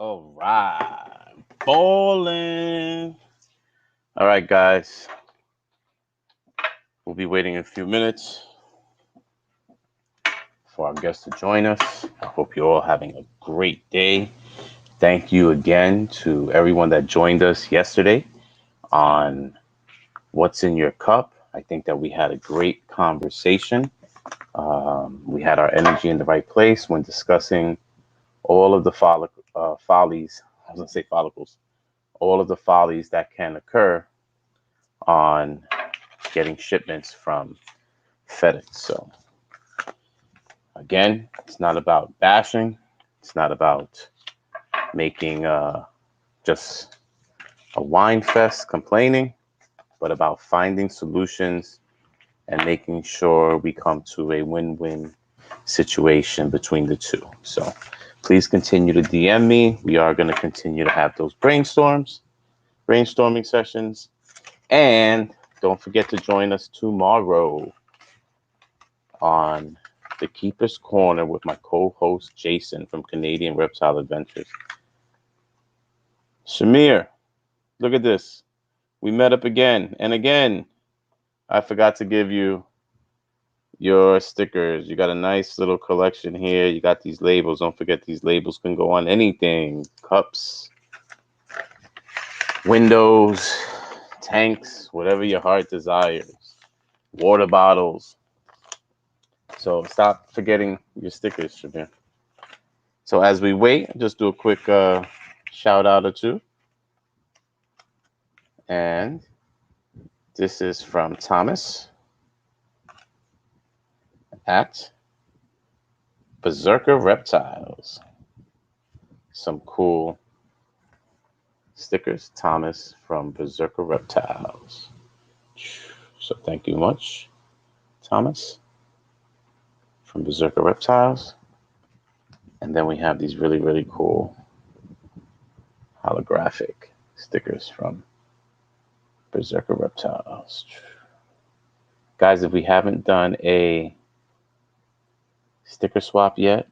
All right. Bowling. All right, guys. We'll be waiting a few minutes for our guests to join us. I hope you're all having a great day. Thank you again to everyone that joined us yesterday on What's in Your Cup. I think that we had a great conversation. We had our energy in the right place when discussing all of the follies. I was going to say follicles. All of the follies that can occur on getting shipments from FedEx. So again, it's not about bashing. It's not about making just a wine fest complaining, but about finding solutions and making sure we come to a win-win situation between the two. So please continue to DM me. We are going to continue to have those brainstorming sessions. And don't forget to join us tomorrow on the Keeper's Corner with my co-host Jason from Canadian Reptile Adventures. Shamir, look at this. We met up again and again. I forgot to give you your stickers. You got a nice little collection here. You got these labels. Don't forget these labels can go on anything. Cups, windows, tanks, whatever your heart desires. Water bottles. So stop forgetting your stickers, Shamir. So as we wait, just do a quick shout out or two. And this is from Thomas at Berserker Reptiles. Some cool stickers. Thomas from Berserker Reptiles. So thank you much, Thomas from Berserker Reptiles. And then we have these really, really cool holographic stickers from Berserker Reptiles. Guys, if we haven't done a sticker swap yet,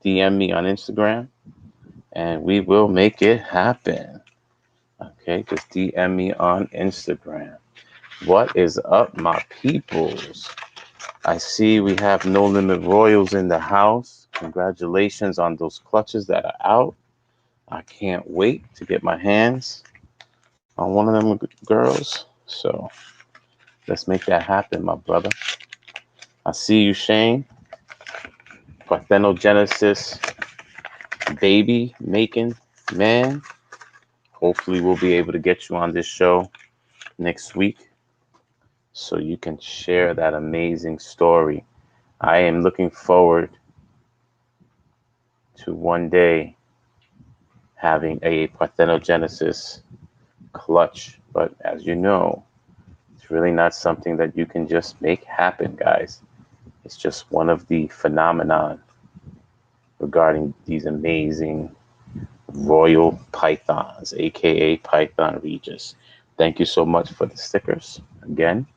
DM me on Instagram and we will make it happen. Okay, just DM me on Instagram. What is up, my peoples? I see we have No Limit Royals in the house. Congratulations on those clutches that are out. I can't wait to get my hands on one of them girls. So let's make that happen, my brother. I see you, Shane. Parthenogenesis baby making man. Hopefully we'll be able to get you on this show next week so you can share that amazing story. I am looking forward to one day having a parthenogenesis clutch, but as you know, it's really not something that you can just make happen, guys. It's just one of the phenomenon regarding these amazing royal pythons, aka Python Regis. Thank you so much for the stickers. Again,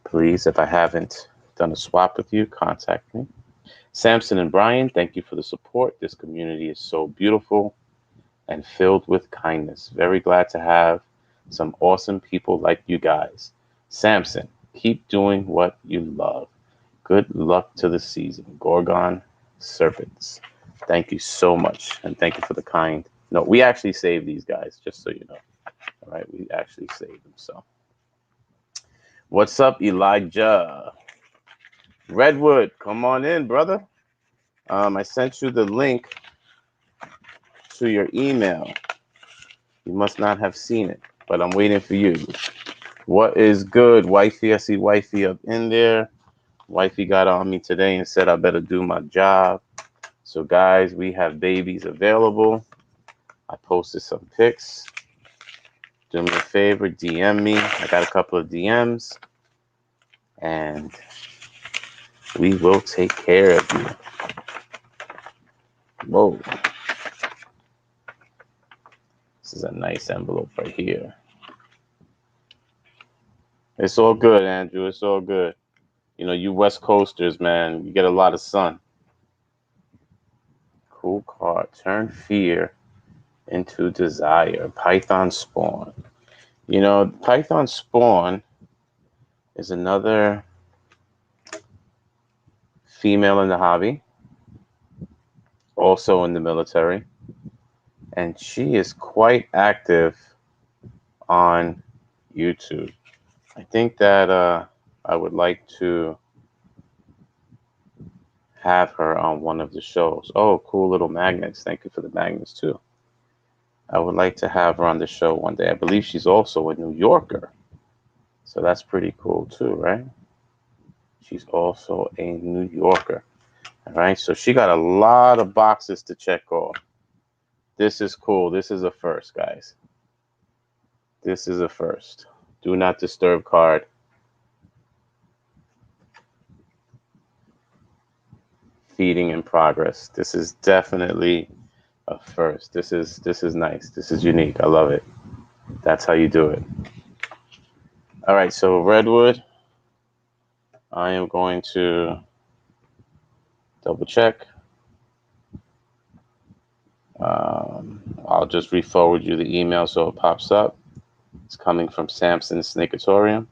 please, if I haven't done a swap with you, contact me. Samson and Bryan, thank you for the support. This community is so beautiful and filled with kindness. Very glad to have some awesome people like you guys. Samson, keep doing what you love. Good luck to the season. Gorgon Serpents. Thank you so much. And thank you for the kind. No, we actually saved these guys, just so you know. All right, we actually saved them. So, what's up, Elijah? Redwood, come on in, brother. I sent you the link to your email. You must not have seen it, but I'm waiting for you. What is good, wifey? I see wifey up in there. Wifey got on me today and said I better do my job. So, guys, we have babies available. I posted some pics. Do me a favor, DM me. I got a couple of DMs. And we will take care of you. Whoa. This is a nice envelope right here. It's all good, Andrew. It's all good. You know, you West Coasters, man, you get a lot of sun. Cool card. Turn fear into desire. Python spawn. You know, Python spawn is another female in the hobby, also in the military, and she is quite active on YouTube. I think that I would like to have her on one of the shows. Oh, cool little magnets. Thank you for the magnets too. I would like to have her on the show one day. I believe she's also a New Yorker. So that's pretty cool too, right? She's also a New Yorker. All right. So she got a lot of boxes to check off. This is cool. This is a first, guys. This is a first. Do not disturb card. Feeding in progress. This is definitely a first. This is nice. This is unique. I love it. That's how you do it. All right, so Redwood, I am going to double check. I'll just re-forward you the email so it pops up. It's coming from Samson Snakeatorium.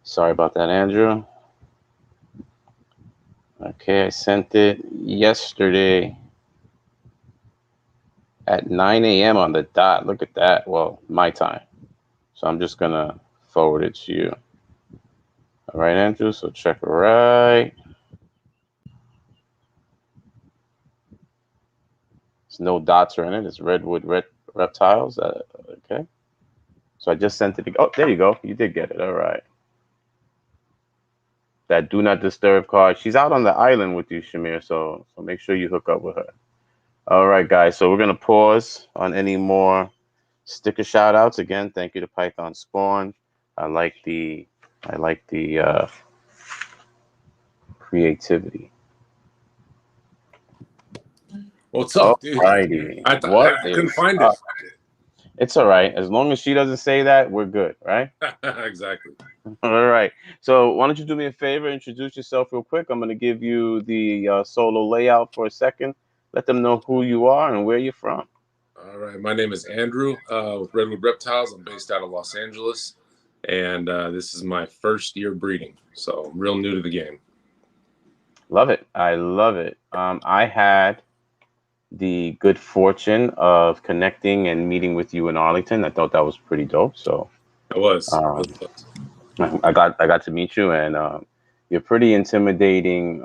Sorry about that, Andrew. Okay, I sent it yesterday at 9 a.m. on the dot. Look at that. Well, my time. So I'm just going to forward it to you. All right, Andrew. So check right. There's no dots or in it. It's Redwood Reptiles. Okay. So I just sent it. Oh, there you go. You did get it. All right. That do not disturb card. She's out on the island with you, Shamir. So make sure you hook up with her. All right, guys. So we're gonna pause on any more sticker shout outs. Again, thank you to Python Spawn. I like the creativity. What's up, dude? Alrighty. I couldn't find it. It's all right. As long as she doesn't say that, we're good, right? Exactly. All right. So why don't you do me a favor, introduce yourself real quick. I'm going to give you the solo layout for a second. Let them know who you are and where you're from. All right. My name is Andrew with Redwood Reptiles. I'm based out of Los Angeles, and this is my first year breeding, so I'm real new to the game. Love it. I love it. I had the good fortune of connecting and meeting with you in Arlington. I thought that was pretty dope. So It was. I got to meet you, and you're pretty intimidating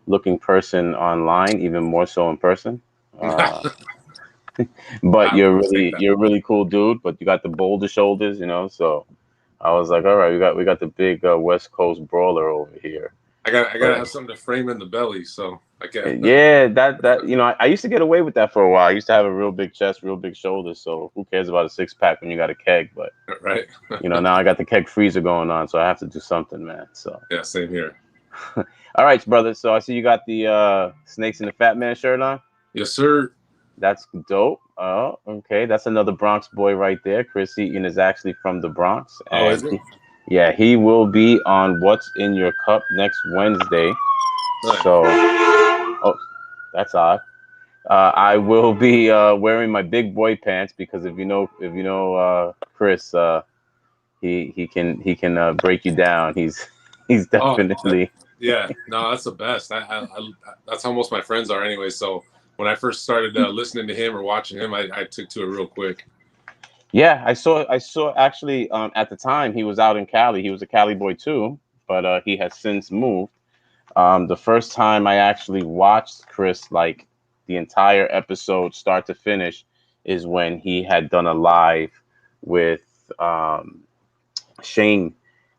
looking person online, even more so in person. But you're a really cool dude. But you got the boulder shoulders, you know. So I was like, all right, we got the big West Coast brawler over here. I gotta have something to frame in the belly, so I can't. Yeah, that you know, I used to get away with that for a while. I used to have a real big chest, real big shoulders. So who cares about a 6-pack when you got a keg? But right, you know, now I got the keg freezer going on, so I have to do something, man. So yeah, same here. All right, brother. So I see you got the Snakes in the Fat Man shirt on. Yes, sir. That's dope. Oh, okay. That's another Bronx boy right there. Chris Eaton is actually from the Bronx. Oh, is it? Yeah, he will be on What's in Your Cup next Wednesday. Nice. So, oh, that's odd. I will be wearing my big boy pants because if you know Chris, he can break you down. He's definitely. Yeah, no, that's the best. I that's how most of my friends are anyway. So when I first started listening to him or watching him, I took to it real quick. Yeah, I saw actually at the time he was out in Cali. He was a Cali boy too, but he has since moved. The first time I actually watched Chris, like the entire episode start to finish, is when he had done a live with Shane,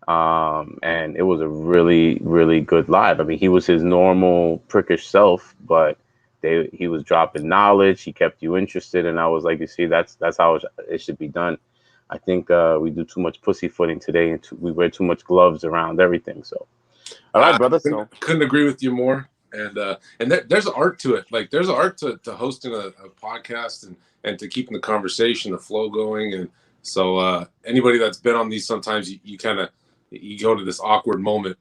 and it was a really, really good live. I mean, he was his normal prickish self, but he was dropping knowledge. He kept you interested, and I was like, you see, that's how it should be done. I think we do too much pussyfooting today, and we wear too much gloves around everything. So, all right, brother. Couldn't agree with you more. And there's an art to it. Like there's an art to hosting a podcast and to keeping the conversation, the flow going. And So anybody that's been on these, sometimes you kind of you go to this awkward moment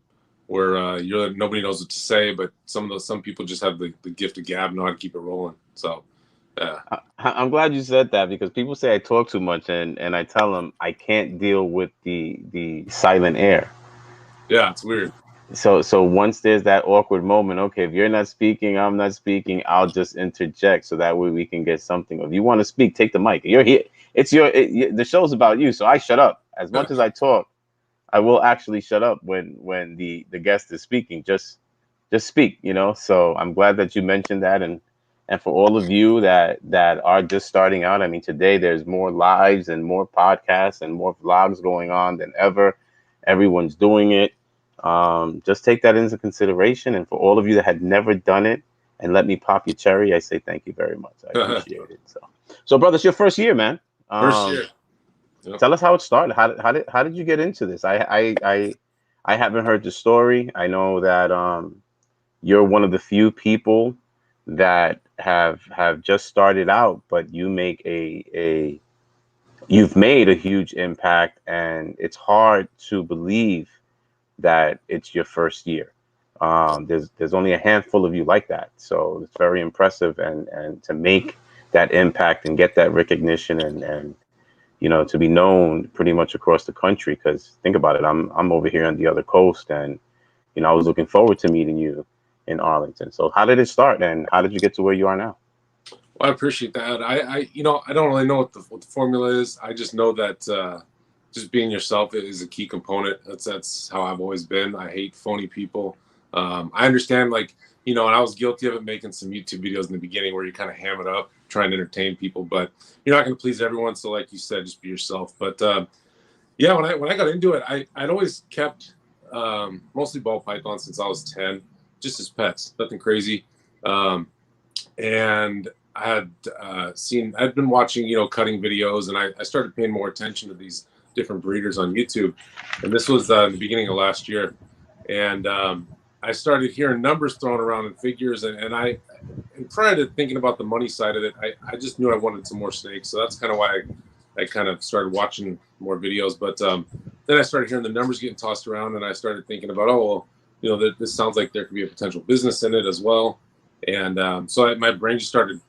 where nobody knows what to say, but some people just have the gift of gab, know how to keep it rolling. So yeah, I'm glad you said that because people say I talk too much, and I tell them I can't deal with the silent air. yeah, it's weird. So once there's that awkward moment, okay, if you're not speaking, I'm not speaking, I'll just interject so that way we can get something. If you want to speak, take the mic. You're here. The show's about you, so I shut up. As much as I talk, I will actually shut up when the guest is speaking. Just speak, So I'm glad that you mentioned that, and for all of you that are just starting out, I mean, today there's more lives and more podcasts and more vlogs going on than ever. Everyone's doing it. Just take that into consideration. And for all of you that had never done it, and let me pop your cherry, I say thank you very much. I appreciate it. So brother, it's your first year, man. First year. Yep. Tell us how it started. How did you get into this? I haven't heard the story. I know that you're one of the few people that have just started out, but you've made a huge impact, and it's hard to believe that it's your first year. There's only a handful of you like that, so it's very impressive, and to make that impact and get that recognition, and to be known pretty much across the country. Because think about it, I'm over here on the other coast, and I was looking forward to meeting you in Arlington. So how did it start, and how did you get to where you are now? Well, I appreciate that. I don't really know what the formula is. I just know that just being yourself is a key component. That's how I've always been. I hate phony people. I understand, like, and I was guilty of it, making some YouTube videos in the beginning where you kind of ham it up, trying to entertain people, but you're not going to please everyone. So, like you said, just be yourself. But yeah, when I got into it, I'd always kept mostly ball pythons since I was 10, just as pets, nothing crazy. And I had I'd been watching, cutting videos, and I started paying more attention to these different breeders on YouTube. And this was in the beginning of last year. And I started hearing numbers thrown around and figures. And prior to thinking about the money side of it, I just knew I wanted some more snakes. So that's kind of why I kind of started watching more videos. But then I started hearing the numbers getting tossed around, and I started thinking about, oh, well, this sounds like there could be a potential business in it as well. And so my brain just started,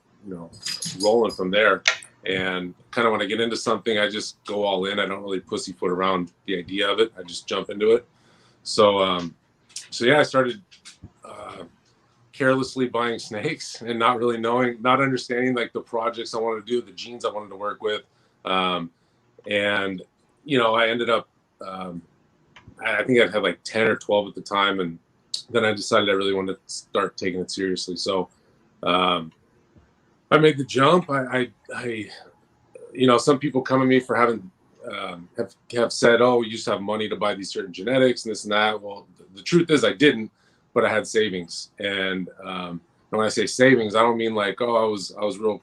rolling from there. And kind of when I get into something, I just go all in. I don't really pussyfoot around the idea of it. I just jump into it. So yeah, I started carelessly buying snakes and not really not understanding like the projects I wanted to do, the genes I wanted to work with. And I ended up, I think I had like 10 or 12 at the time. And then I decided I really wanted to start taking it seriously. So I made the jump. Some people come at me for having have said, oh, we used to have money to buy these certain genetics and this and that. Well, the truth is I didn't, but I had savings. And when I say savings, I don't mean like, oh, I was real,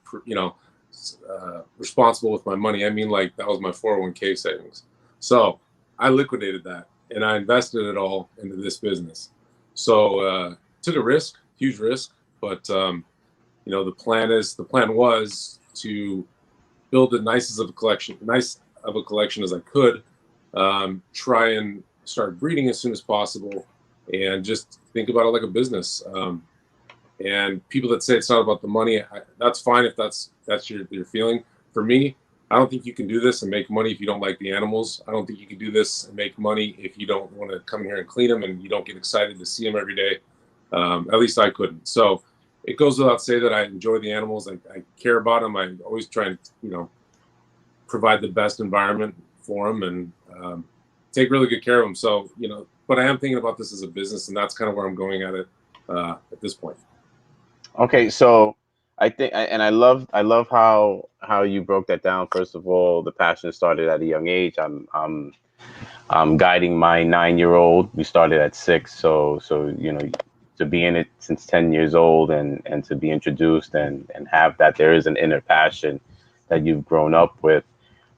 responsible with my money. I mean, like, that was my 401k savings. So I liquidated that and I invested it all into this business. So took a risk, huge risk, but the plan was to build the nice of a collection as I could, try and start breeding as soon as possible, and just think about it like a business. And people that say it's not about the money, that's fine if that's your feeling. For me, I don't think you can do this and make money if you don't like the animals. I don't think you can do this and make money if you don't want to come here and clean them and you don't get excited to see them every day. At least I couldn't. So it goes without saying that I enjoy the animals. I care about them. I always try and, provide the best environment for them and take really good care of them. So, but I am thinking about this as a business, and that's kind of where I'm going at it at this point. Okay, so I think, and I love how you broke that down. First of all, the passion started at a young age. I'm guiding my 9-year-old. We started at 6, so to be in it since 10 years old, and to be introduced and have that, there is an inner passion that you've grown up with.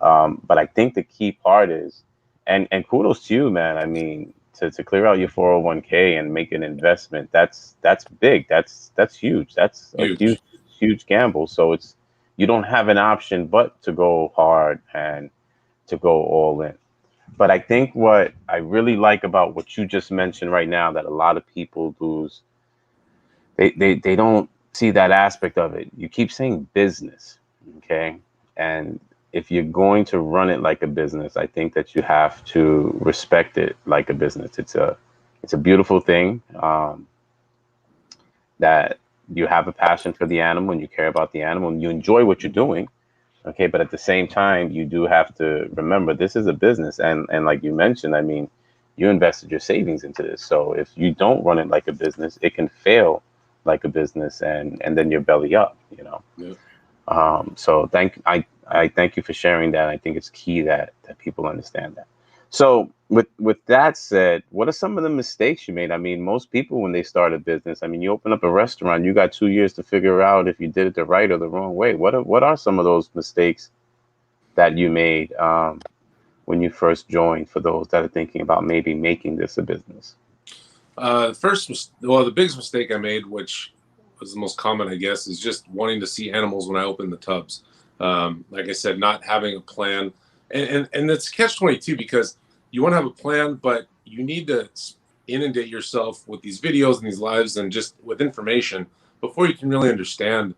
But I think the key part is, and kudos to you, man. I mean, to clear out your 401k and make an investment, that's big. That's huge. That's a huge gamble. So you don't have an option but to go hard to go all in. But I think what I really like about what you just mentioned right now, that a lot of people lose, they don't see that aspect of it. You keep saying business, okay? And if you're going to run it like a business, I think that you have to respect it like a business. It's a beautiful thing, that you have a passion for the animal and you care about the animal and you enjoy what you're doing. Okay, but at the same time, you do have to remember this is a business, and like you mentioned, I mean, you invested your savings into this. So if you don't run it like a business, it can fail like a business, and then you're belly up. Yeah. So I thank you for sharing that. I think it's key that people understand that. So with that said, what are some of the mistakes you made? I mean, most people when they start a business, I mean, you open up a restaurant, you got 2 years to figure out if you did it the right or the wrong way. What are some of those mistakes that you made, when you first joined? For those that are thinking about maybe making this a business. The biggest mistake I made, which was the most common, I guess, is just wanting to see animals when I open the tubs. Like I said, not having a plan, and it's catch-22 because you want to have a plan, but you need to inundate yourself with these videos and these lives and just with information before you can really understand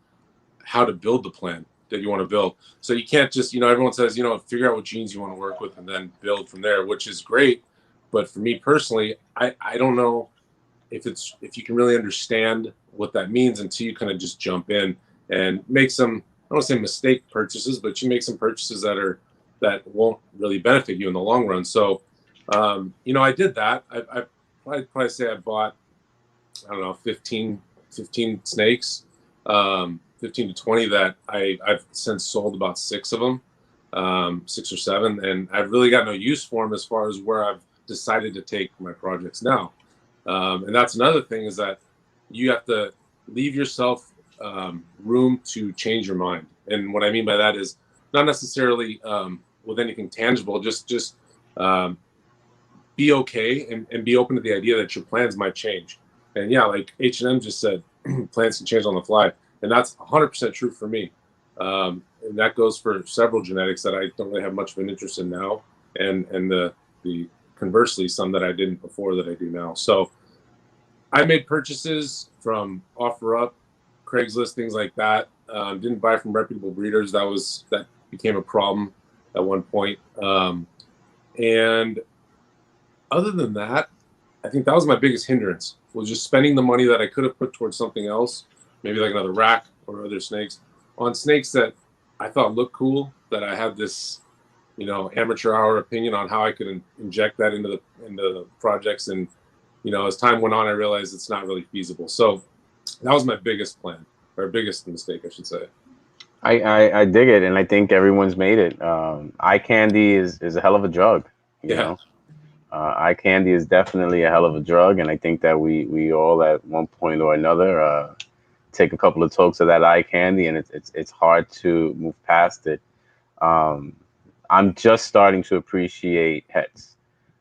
how to build the plan that you want to build. So you can't just, everyone says, figure out what genes you want to work with and then build from there, which is great. But for me personally, I don't know if you can really understand what that means until you kind of just jump in and make some, I don't want to say mistake purchases, but you make some purchases that won't really benefit you in the long run. So I did that. I'd probably say I bought, I don't know, 15 snakes, 15 to 20 that I've since sold about six of them, 6 or 7, and I've really got no use for them as far as where I've decided to take my projects now. And that's another thing, is that you have to leave yourself room to change your mind. And what I mean by that is not necessarily with anything tangible, just um, be okay and be open to the idea that your plans might change. And yeah, like H&M just said, plans can change on the fly. And that's 100% true for me. And that goes for several genetics that I don't really have much of an interest in now. And the conversely, some that I didn't before that I do now. So I made purchases from OfferUp, Craigslist, things like that. Didn't buy from reputable breeders. That became a problem at one point. And other than that, I think that was my biggest hindrance, was just spending the money that I could have put towards something else, maybe like another rack or other snakes, on snakes that I thought looked cool, that I had this, amateur hour opinion on how I could inject that into the projects. And, as time went on, I realized it's not really feasible. So that was my biggest plan, or biggest mistake, I should say. I dig it, and I think everyone's made it. Eye candy is a hell of a drug, you Yeah. know. Eye candy is definitely a hell of a drug, and I think that we all at one point or another take a couple of tokes of that eye candy, and it's hard to move past it. Um, I'm just starting to appreciate hets.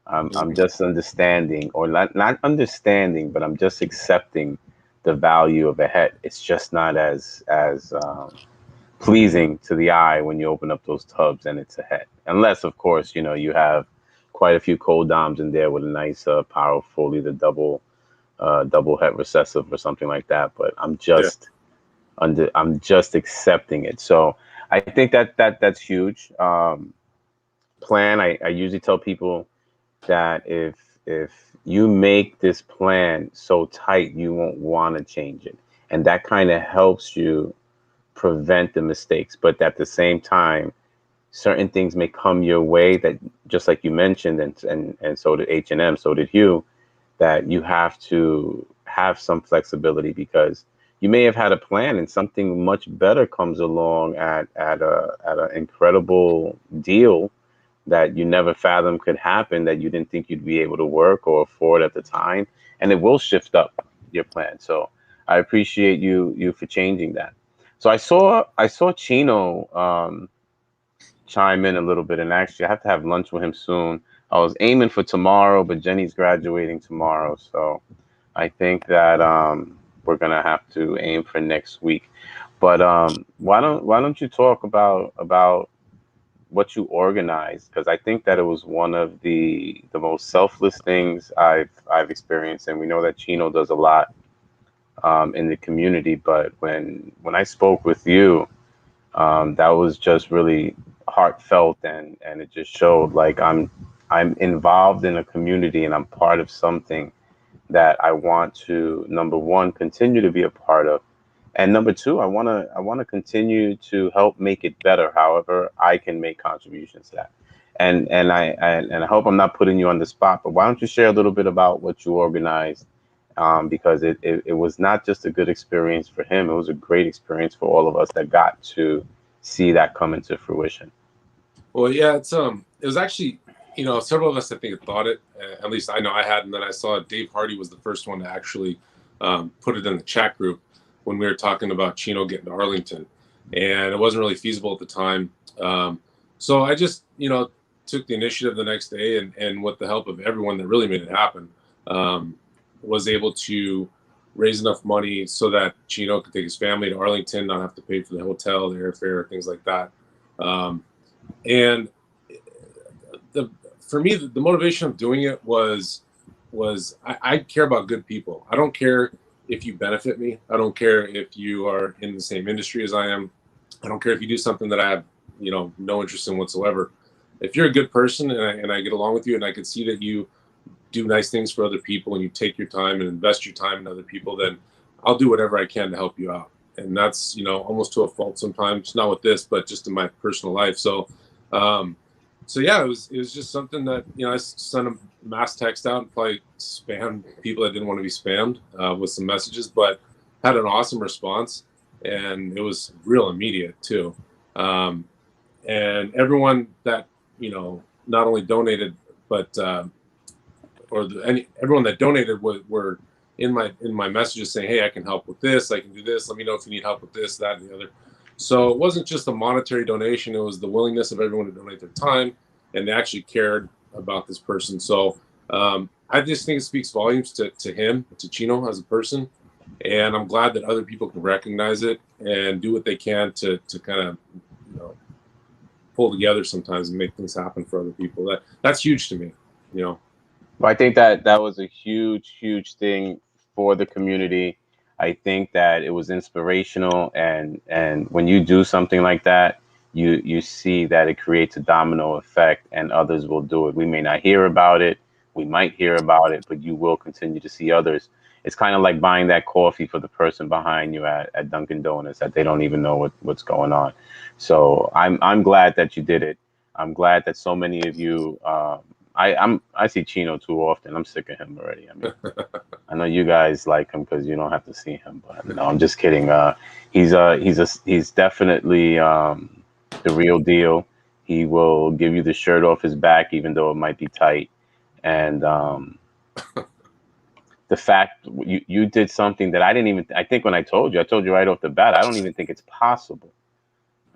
I'm just understanding, or not understanding, but I'm just accepting the value of a het. It's just not as pleasing to the eye when you open up those tubs and it's a het. Unless, of course, you have quite a few cold doms in there with a nice, powerful, either double het recessive or something like that. But Yeah. I'm just accepting it. So I think that's huge. Plan. I usually tell people that if you make this plan so tight, you won't want to change it, and that kind of helps you prevent the mistakes. But at the same time, certain things may come your way that, just like you mentioned, and so did H&M, so did Hugh, that you have to have some flexibility, because you may have had a plan and something much better comes along at an incredible deal that you never fathomed could happen, that you didn't think you'd be able to work or afford at the time, and it will shift up your plan. So I appreciate you for changing that. So I saw Chino chime in a little bit, and actually I have to have lunch with him soon. I was aiming for tomorrow, but Jenny's graduating tomorrow, so I think that we're gonna have to aim for next week. But why don't you talk about what you organized, because I think that it was one of the most selfless things I've experienced, and we know that Chino does a lot in the community. But when I spoke with you, that was just really heartfelt, and it just showed like I'm involved in a community and I'm part of something that I want to, number one, continue to be a part of, and number two, I want to continue to help make it better. However, I can make contributions to that. And I hope I'm not putting you on the spot, but why don't you share a little bit about what you organized? Because it was not just a good experience for him; it was a great experience for all of us that got to see that come into fruition. Well, yeah, it was actually, several of us I think had thought it. At least I know I had, and then I saw Dave Hardy was the first one to actually put it in the chat group when we were talking about Chino getting to Arlington, and it wasn't really feasible at the time. So I just, took the initiative the next day, and with the help of everyone that really made it happen, was able to raise enough money so that Chino could take his family to Arlington, not have to pay for the hotel, the airfare, things like that. Um, and the for me, the motivation of doing it was I care about good people. I don't care if you benefit me. I don't care if you are in the same industry as I am. I don't care if you do something that I have, no interest in whatsoever. If you're a good person and I get along with you and I can see that you do nice things for other people and you take your time and invest your time in other people, then I'll do whatever I can to help you out. And that's, almost to a fault sometimes, not with this, but just in my personal life. Um, so yeah, it was just something that, I sent a mass text out and probably spammed people that didn't want to be spammed with some messages, but had an awesome response, and it was real immediate too. Um, and everyone that, not only donated, but everyone that donated were in my messages saying, hey, I can help with this, I can do this, let me know if you need help with this, that, and the other. So it wasn't just a monetary donation, it was the willingness of everyone to donate their time, and they actually cared about this person. So I just think it speaks volumes to him, to Chino as a person, and I'm glad that other people can recognize it and do what they can to kind of, pull together sometimes and make things happen for other people. That's huge to me, you know. Well, I think that that was a huge, huge thing for the community. I think that it was inspirational, and when you do something like that, you see that it creates a domino effect, and others will do it. We may not hear about it, we might hear about it, but you will continue to see others. It's kind of like buying that coffee for the person behind you at Dunkin' Donuts that they don't even know what's going on. So I'm glad that you did it. I'm glad that so many of you. I see Chino too often. I'm sick of him already. I mean, I know you guys like him because you don't have to see him, but no, I'm just kidding. He's definitely the real deal. He will give you the shirt off his back, even though it might be tight. And the fact you did something that I didn't even. I think when I told you right off the bat, I don't even think it's possible.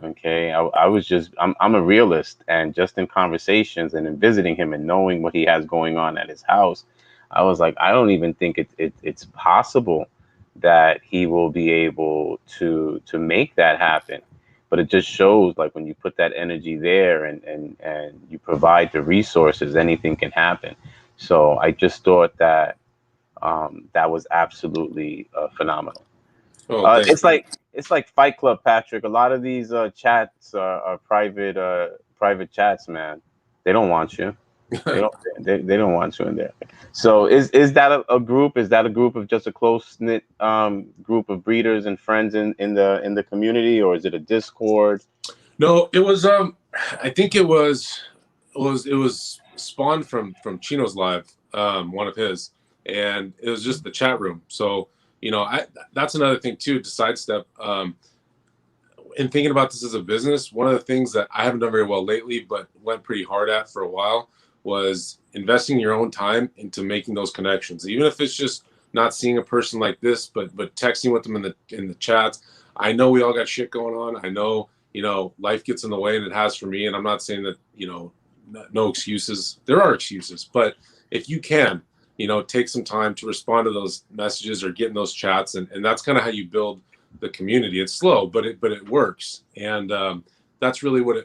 Okay, I was just I'm a realist, and just in conversations and in visiting him and knowing what he has going on at his house, I was like, I don't even think it's possible that he will be able to make that happen. But it just shows like when you put that energy there and you provide the resources, anything can happen. So I just thought that that was absolutely phenomenal. Oh, thank It's like Fight Club, Patrick. A lot of these chats are private chats, man. They don't want you. They you. don't they don't want you in there. So is that a group? Is that a group of just a close knit group of breeders and friends in the community, or is it a Discord? No, it was I think it was spawned from Chino's live, one of his, and it was just the chat room. So, I that's another thing too to sidestep. In thinking about this as a business, one of the things that I haven't done very well lately, but went pretty hard at for a while, was investing your own time into making those connections. Even if it's just not seeing a person like this, but texting with them in the chats. I know we all got shit going on. I know, life gets in the way, and it has for me. And I'm not saying that, no excuses. There are excuses, but if you can, take some time to respond to those messages or get in those chats, and that's kind of how you build the community. It's slow, but it works. And that's really what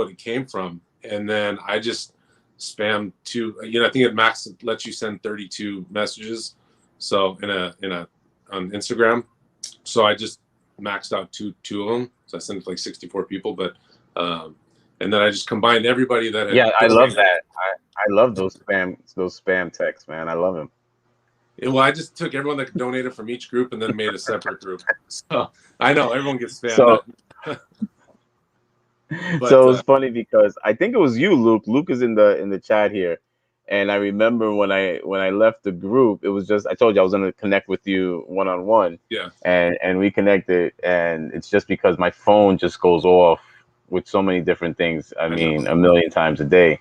it came from. And then I just spammed I think it max lets you send 32 messages. So in a on Instagram. So I just maxed out two of them. So I sent it to like 64 people, but and then I just combined everybody that had Yeah, I love donated. that. I love those spam texts, man. I love them. Well, I just took everyone that donated from each group and then made a separate group. So I know everyone gets spammed. So But so it's funny because I think it was you, Luke. Luke is in the chat here, and I remember when I left the group, it was just I told you I was gonna connect with you one on one, yeah, and we connected, and it's just because my phone just goes off with so many different things. I I know. mean, a million times a day,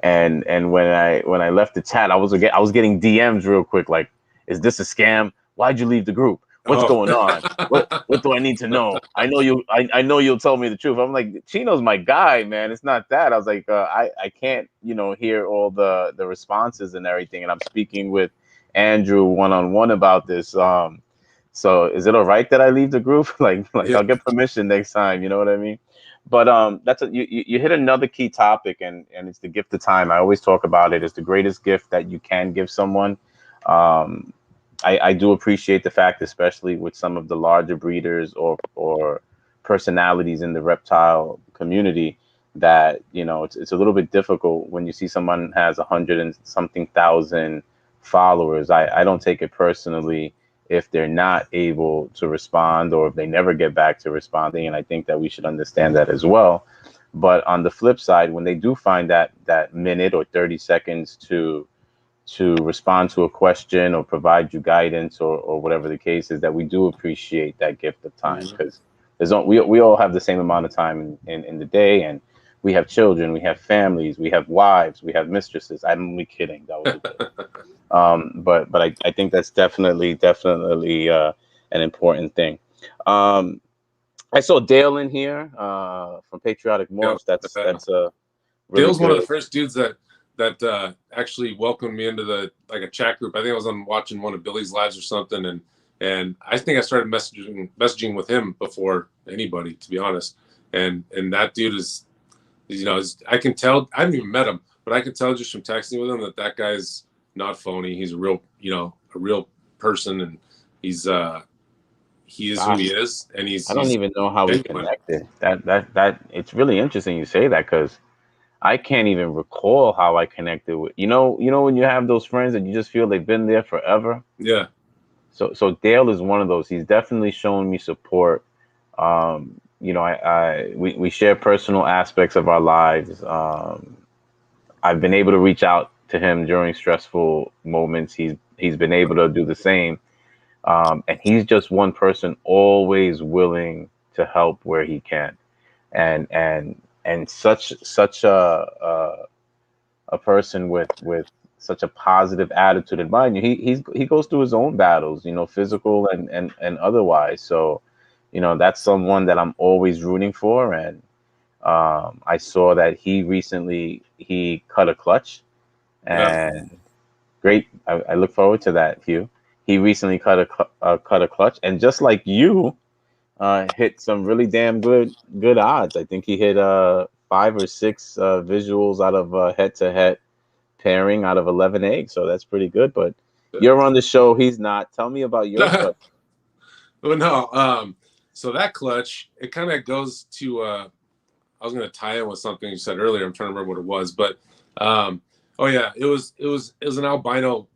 and when I left the chat, I was getting DMs real quick, like, is this a scam? Why'd you leave the group? What's Oh. going on? What do I need to know? I know you'll tell me the truth. I'm like, Chino's my guy, man. It's not that. I was like, I can't, hear all the responses and everything. And I'm speaking with Andrew one on one about this. So is it all right that I leave the group? like Yeah. I'll get permission next time. You know what I mean? But you hit another key topic, and it's the gift of time. I always talk about it. It's the greatest gift that you can give someone. Um, I do appreciate the fact, especially with some of the larger breeders or personalities in the reptile community, that it's a little bit difficult when you see someone has 100 and something thousand followers. I don't take it personally if they're not able to respond or if they never get back to responding, and I think that we should understand that as well. But on the flip side, when they do find that minute or 30 seconds to respond to a question or provide you guidance or whatever the case is, that we do appreciate that gift of time, Mhm. because we all have the same amount of time in the day, and we have children, we have families, we have wives, we have mistresses. I'm only kidding. That was a joke. But I think that's definitely an important thing. Um, I saw Dale in here from Patriotic Yeah. Morphs. That's a really Dale's one of good. the first dudes that actually welcomed me into a chat group. I think I was on watching one of Billy's lives or something, and I think I started messaging with him before anybody, to be honest. And that dude is I can tell. I haven't even met him, but I can tell just from texting with him that guy's not phony. He's a real person, and he is who he is, and I don't he's even know how we genuine. connected. That it's really interesting you say that, because I can't even recall how I connected with when you have those friends that you just feel they've been there forever. Yeah. So Dale is one of those. He's definitely shown me support. We share personal aspects of our lives. I've been able to reach out to him during stressful moments. He's been able to do the same. And he's just one person always willing to help where he can, and such a person with such a positive attitude and mind. He goes through his own battles, physical and otherwise. So, that's someone that I'm always rooting for. And I saw that he cut a clutch, Yeah. and great. I look forward to that, Hugh. He recently cut a clutch, and just like you, hit some really damn good odds. I think he hit 5 or 6 visuals out of head to head pairing out of 11 eggs. So that's pretty good. But you're on the show. He's not. Tell me about your clutch. Well, no. So that clutch, it kind of goes to. I was going to tie in with something you said earlier. I'm trying to remember what it was, but oh yeah, it was an albino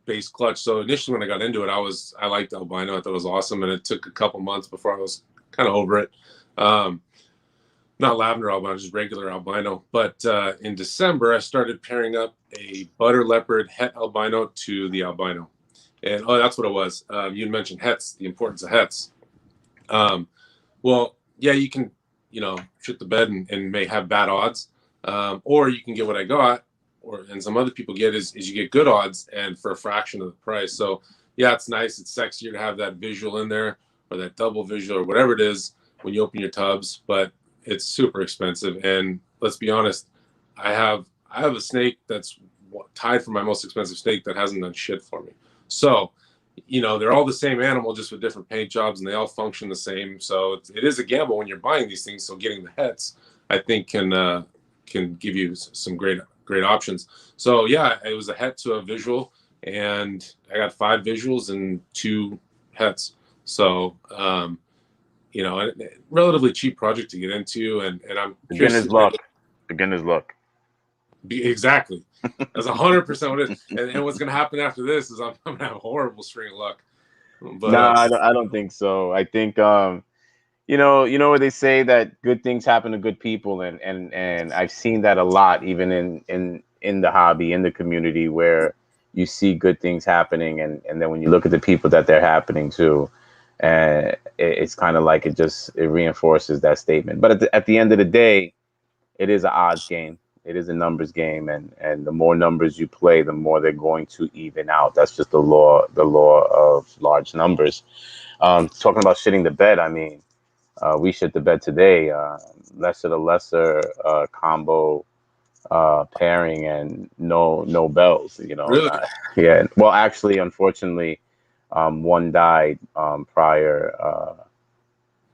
based clutch. So initially when I got into it, I liked albino. I thought it was awesome, and it took a couple months before I was kind of over it. Not lavender albino, just regular albino. But in December, I started pairing up a butter leopard het albino to the albino. And that's what it was. You mentioned hets, the importance of hets. Well, yeah, you can, shit the bed and may have bad odds, or you can get what I got, and some other people get is you get good odds and for a fraction of the price. So yeah, it's nice. It's sexier to have that visual in there, or that double visual, or whatever it is when you open your tubs. But it's super expensive. And let's be honest, I have a snake that's tied for my most expensive snake that hasn't done shit for me. So you know, they're all the same animal, just with different paint jobs, and they all function the same. So it is a gamble when you're buying these things. So getting the hets, I think, can give you some great options. So yeah, it was a het to a visual, and I got 5 visuals and 2 hets. So you know, a relatively cheap project to get into, and I'm curious Beginner's to see. luck. Beginner's luck. Exactly. That's 100% what it is. And what's going to happen after this is I'm going to have a horrible string of luck. But Nah, I don't think so. I think you know where they say that good things happen to good people, and I've seen that a lot, even in the hobby, in the community, where you see good things happening, and then when you look at the people that they're happening to, it's kind of like it reinforces that statement. But at the end of the day, it is an odds game. It is a numbers game, and the more numbers you play, the more they're going to even out. That's just the law of large numbers. Talking about shitting the bed, I mean, we shit the bed today. Lesser to lesser combo pairing, and no bells. You know, really, yeah. Well, actually, unfortunately, one died prior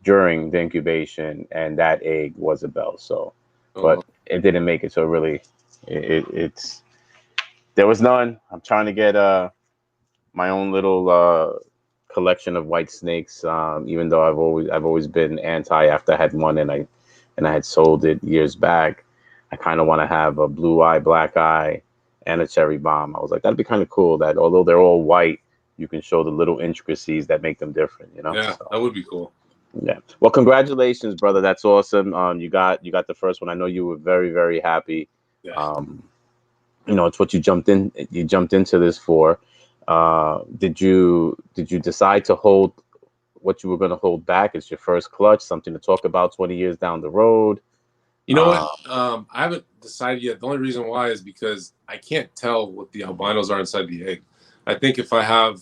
during the incubation, and that egg was a bell. So, but it didn't make it. So really, it's there was none. I'm trying to get my own little collection of white snakes. Even though I've always been anti after I had one, and I had sold it years back. I kind of want to have a blue eye, black eye, and a cherry bomb. I was like, that'd be kind of cool. That although they're all white, you can show the little intricacies that make them different. You know. yeah, So that would be cool. yeah. Well, congratulations, brother. That's awesome. You got the first one. I know you were very very happy. Yeah. Um, you know, it's what you jumped in. You jumped into this for. Did you decide to hold what you were going to hold back? It's your first clutch, something to talk about 20 years down the road. You know what? Uh, I haven't decided yet. The only reason why is because I can't tell what the albinos are inside the egg. I think if I have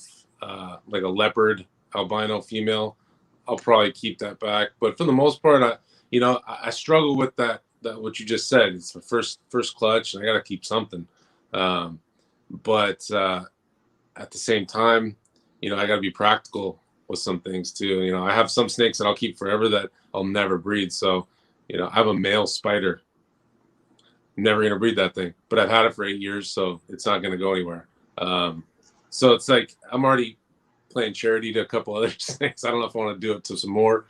like a leopard albino female, I'll probably keep that back. But for the most part, I struggle with that what you just said. It's the first clutch, and I got to keep something. Um, but at the same time, I got to be practical with some things too. I have some snakes that I'll keep forever that I'll never breed. So, I have a male spider. I'm never going to breed that thing, but I've had it for 8 years, so it's not going to go anywhere. So it's like I'm already playing charity to a couple other snakes. I don't know if I want to do it to some more.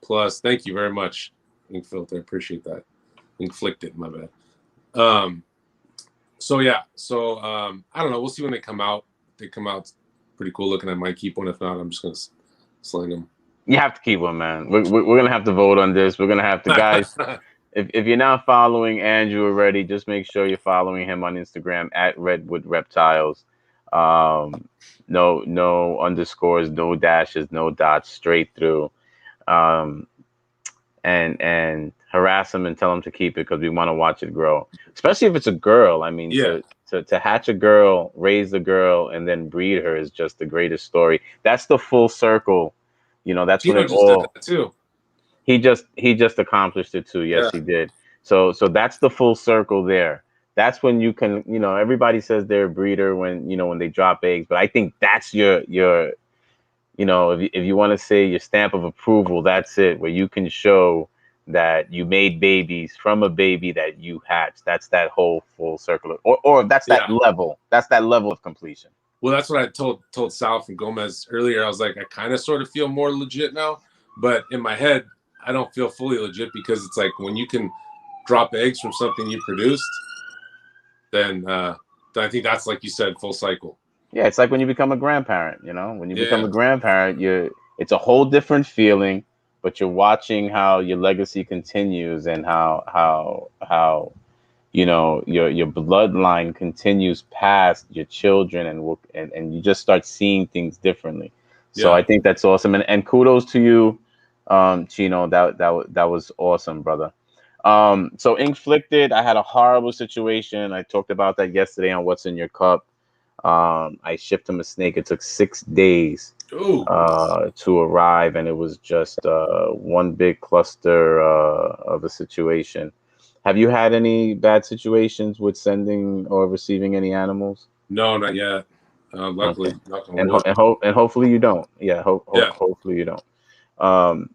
Plus, thank you very much, Ink Filter. I appreciate that. Inflicted, my bad. So yeah, I don't know. We'll see when they come out. If they come out pretty cool looking, I might keep one. If not, I'm just gonna sling them. you have to keep one, man. We're gonna have to vote on this. We're gonna have to, guys. If you're not following Andrew already, just make sure you're following him on Instagram at Redwood Reptiles. No underscores, no dashes, no dots, straight through. Um, and harass him and tell him to keep it because we want to watch it grow. Especially if it's a girl. I mean, Yeah. to hatch a girl, raise a girl, and then breed her is just the greatest story. That's the full circle. That's when Tino it just did all. that too. He just accomplished it too. Yes, Yeah. he did. So that's the full circle there. That's when you can, everybody says they're a breeder when they drop eggs, but I think that's your if you want to say your stamp of approval, that's it, where you can show that you made babies from a baby that you hatched. That's that whole full circle, or that's that Yeah. level. That's that level of completion. Well, that's what I told Sal from Gomez earlier. I was like, I kind of sort of feel more legit now, but in my head, I don't feel fully legit because it's like when you can drop eggs from something you produced, then I think that's, like you said, full cycle. Yeah, it's like when you become a grandparent. When you become Yeah. a grandparent, it's a whole different feeling, but you're watching how your legacy continues and how your bloodline continues past your children, and you just start seeing things differently. So Yeah. I think that's awesome, and kudos to you, Chino. That was awesome, brother. So Inflicted, I had a horrible situation. I talked about that yesterday on What's in Your Cup. I shipped him a snake. It took 6 days Ooh. to arrive, and it was just one big cluster of a situation. Have you had any bad situations with sending or receiving any animals? No, not yet. Luckily, Okay. knock on And wood. and hopefully you don't. Yeah. Yeah, Hopefully you don't. Um,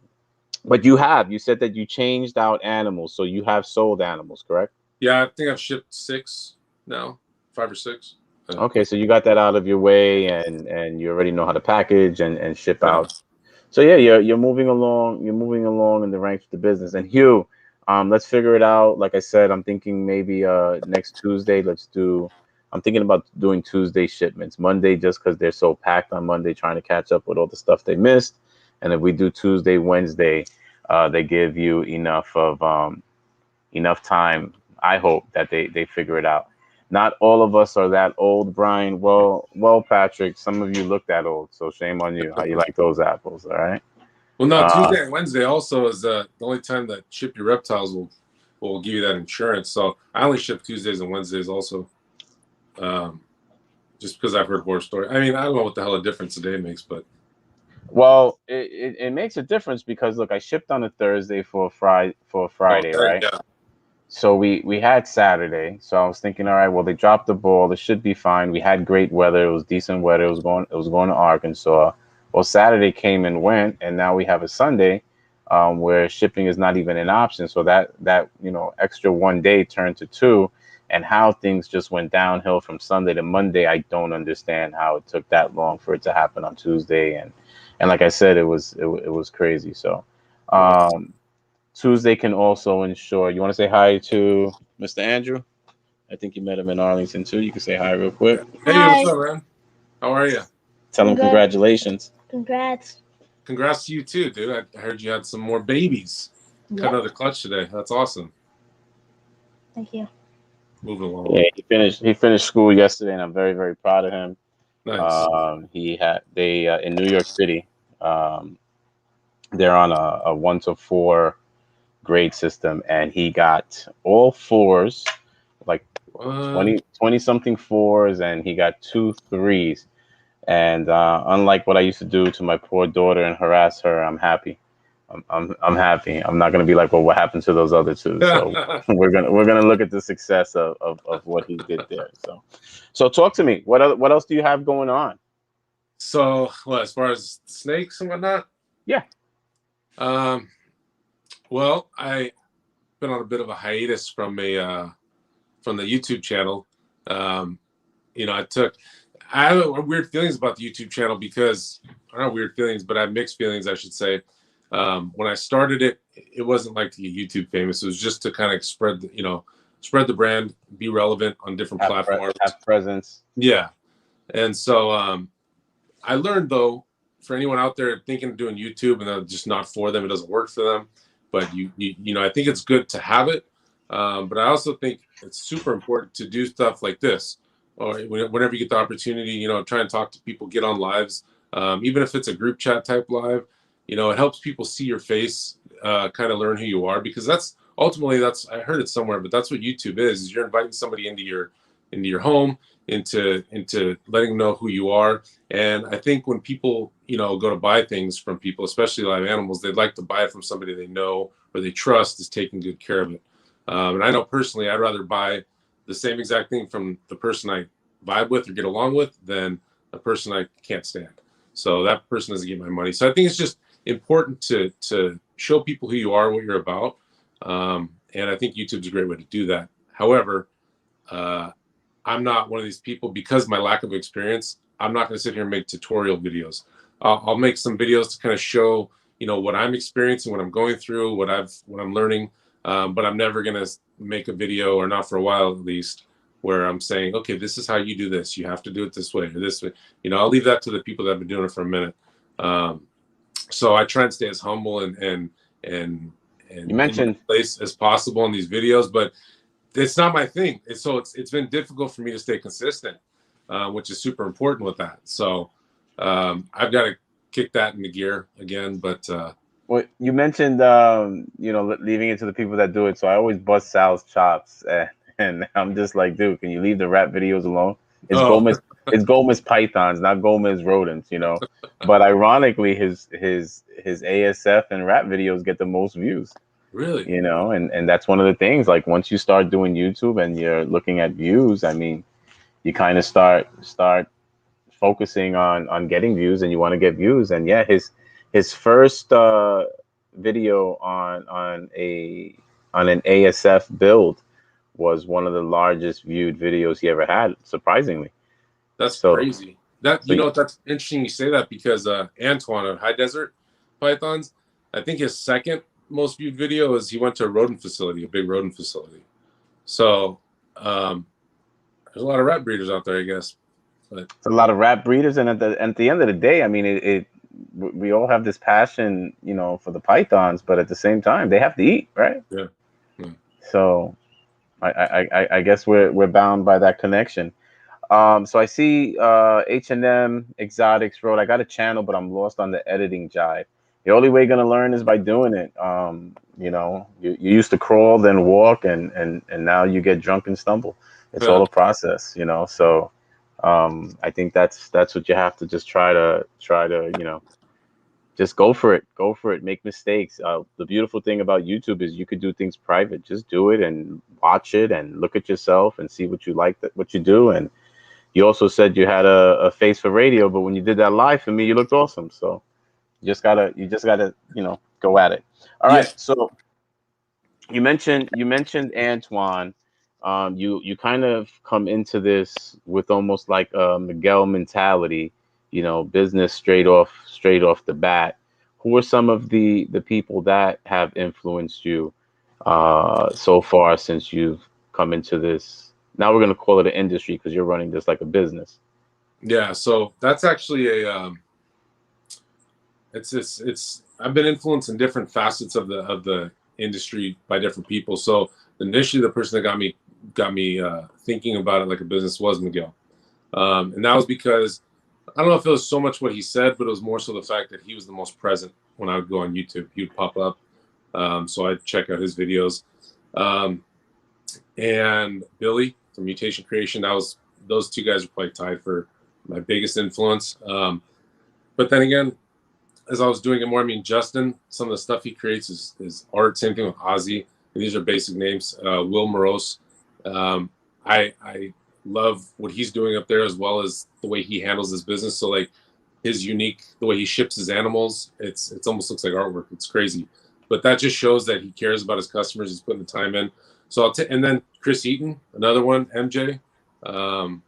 but you said that you changed out animals, so you have sold animals, correct? yeah. I think I've shipped 6 now, 5 or 6. Okay, so you got that out of your way, and you already know how to package and ship Yeah. out. So yeah, you're moving along. You're moving along in the ranks of the business. And Hugh, let's figure it out. Like I said, I'm thinking maybe next Tuesday. Let's do. I'm thinking about doing Tuesday shipments. Monday, just because they're so packed on Monday, trying to catch up with all the stuff they missed. And if we do Tuesday, Wednesday, they give you enough time. I hope that they figure it out. Not all of us are that old, Brian. Well, Patrick, some of you look that old, so shame on you. How you like those apples? All right. Well, no, Uh, Tuesday and Wednesday also is the only time that Ship Your Reptiles will give you that insurance. So I only ship Tuesdays and Wednesdays also, um, just because I've heard horror story. I mean, I don't know what the hell a difference a day makes, but well, it makes a difference because look, I shipped on a Thursday for a Friday, okay, right? yeah, So we had Saturday. So I was thinking, all right, well they dropped the ball. It should be fine. We had great weather. It was decent weather. It was going to Arkansas. Well, Saturday came and went, and now we have a Sunday where shipping is not even an option. So that extra 1 day turned to two, and how things just went downhill from Sunday to Monday. I don't understand how it took that long for it to happen on Tuesday, and like I said, it was crazy. So. well, Tuesday can also ensure. You want to say hi to Mr. Andrew? I think you met him in Arlington too. You can say hi real quick. hey, what's Hi. up, man? How are you? Tell him Good. congratulations. Congrats. Congrats to you too, dude. I heard you had some more babies. Cut Yep. another clutch today. That's awesome. Thank you. Moving along. Yeah, he finished school yesterday, and I'm very very proud of him. Nice. He had they in New York City. Um, they're on a 1 to 4 grade system, and he got all fours, like What? 20 something fours, and he got 2 3s. And unlike what I used to do to my poor daughter and harass her, I'm happy. I'm happy. I'm not gonna be like, well, what happened to those other two? So we're gonna look at the success of what he did there. So talk to me. What else do you have going on? So, well, as far as snakes and whatnot, Yeah. um, well, I been on a bit of a hiatus from the YouTube channel. Um, I have weird feelings about the YouTube channel because I don't know weird feelings, but I have mixed feelings, I should say. When I started it, it wasn't like to get YouTube famous. It was just to kind of spread the brand, be relevant on different platforms. Have presence. Yeah, and so I learned though, for anyone out there thinking of doing YouTube and that's just not for them, it doesn't work for them. But I think it's good to have it. But I also think it's super important to do stuff like this, or whenever you get the opportunity, try and talk to people, get on lives, even if it's a group chat type live. It helps people see your face, kind of learn who you are, because that's ultimately I heard it somewhere, but that's what YouTube is you're inviting somebody into your home, into letting them know who you are. And I think when people go to buy things from people, especially live animals, they'd like to buy it from somebody they know or they trust is taking good care of it. And I know personally, I'd rather buy the same exact thing from the person I vibe with or get along with than a person I can't stand. So that person doesn't get my money. So I think it's just important to show people who you are, what you're about. And I think YouTube's a great way to do that. However, I'm not one of these people, because of my lack of experience, I'm not going to sit here and make tutorial videos. I'll make some videos to kind of show, what I'm experiencing, what I'm going through, what I'm learning. But I'm never going to make a video, or not for a while at least, where I'm saying, okay, this is how you do this. You have to do it this way or this way. I'll leave that to the people that have been doing it for a minute. So I try and stay as humble and You mentioned in place as possible in these videos, but it's not my thing. It's been difficult for me to stay consistent, which is super important with that. So I've got to kick that into gear again. But well, you mentioned leaving it to the people that do it. So I always bust Sal's chops, and I'm just like, dude, can you leave the rap videos alone? It's oh, Gomez. It's Gomez pythons, not Gomez rodents. But ironically, his ASF and rap videos get the most views. really? And that's one of the things. Like once you start doing YouTube and you're looking at views, I mean, you kind of start focusing on getting views, and you want to get views. And yeah, his first video on an ASF build was one of the largest viewed videos he ever had, surprisingly. That's So crazy. That so that's interesting you say that, because Antoine of High Desert Pythons, I think his second most viewed video is he went to a rodent facility, a big rodent facility. So there's a lot of rat breeders out there, I guess. But it's a lot of rat breeders, and at the end of the day, I mean, we all have this passion, you know, for the pythons, but at the same time, they have to eat, right? yeah. Yeah. So I guess we're bound by that connection. So I see H&M Exotics Road. I got a channel, but I'm lost on the editing jive. The only way you're gonna learn is by doing it. You know, you used to crawl, then walk, and now you get drunk and stumble. It's all a process, you know. So I think that's what you have to just try to you know, just go for it, make mistakes. The beautiful thing about YouTube is you could do things private. Just do it and watch it and look at yourself and see what you like, what you do. And you also said you had a face for radio, but when you did that live for me, you looked awesome. So you just gotta you know, go at it. All Yeah. right. So you mentioned Antoine. You kind of come into this with almost like a Miguel mentality, you know, business straight off the bat. Who are some of the people that have influenced you so far since you've come into this? Now we're gonna call it an industry because you're running this like a business. Yeah. So that's actually a it's I've been influenced in different facets of the industry by different people. So initially, the person that got me thinking about it like a business was Miguel, and that was because I don't know if it was so much what he said, but it was more so the fact that he was the most present when I would go on YouTube. He would pop up, so I'd check out his videos. And Billy from Mutation Creation, those two guys are probably tied for my biggest influence. But then again, as I was doing it more, I mean, Justin, some of the stuff he creates is art. Same thing with Ozzy. And these are basic names. Will Morose. I love what he's doing up there, as well as the way he handles his business. So like his unique, the way he ships his animals, it's almost looks like artwork. It's crazy, but that just shows that he cares about his customers. He's putting the time in. So and then Chris Eaton, another one, MJ, and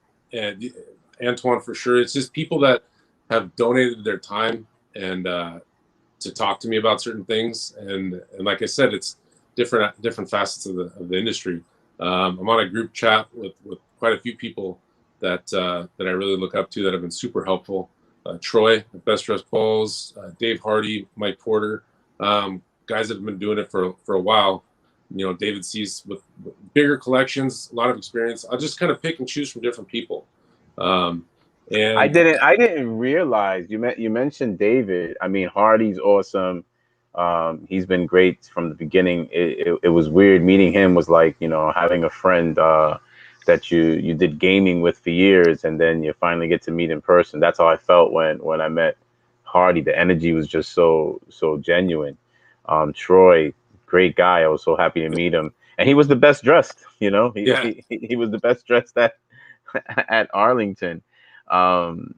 Antoine for sure. It's just people that have donated their time and to talk to me about certain things. And like I said, it's different facets of the industry. I'm on a group chat with quite a few people that I really look up to that have been super helpful. Troy at Best Dressed Balls, Dave Hardy, Mike Porter, guys that have been doing it for a while. You know, David Cease with bigger collections, a lot of experience. I'll just kind of pick and choose from different people. And I didn't realize you mentioned David. I mean, Hardy's awesome. He's been great from the beginning. It was weird meeting him. Was like, you know, having a friend that you did gaming with for years, and then you finally get to meet in person. That's how I felt when I met Hardy. The energy was just so genuine. Troy, great guy. I was so happy to meet him, and he was the best dressed. You know, yeah, he was the best dressed at Arlington. Um,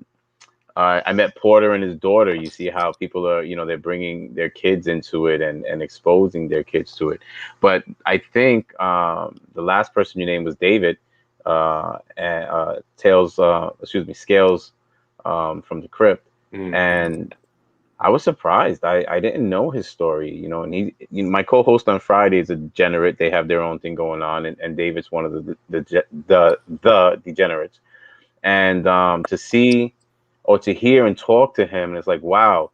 I met Porter and his daughter. You see how people are, you know, they're bringing their kids into it and exposing their kids to it. But I think the last person you named was David, and Scales from the Crypt. And I was surprised. I didn't know his story, you know. And my co-host on Friday is a degenerate. They have their own thing going on, and David's one of the degenerates. And to see or to hear and talk to him, it's like, wow,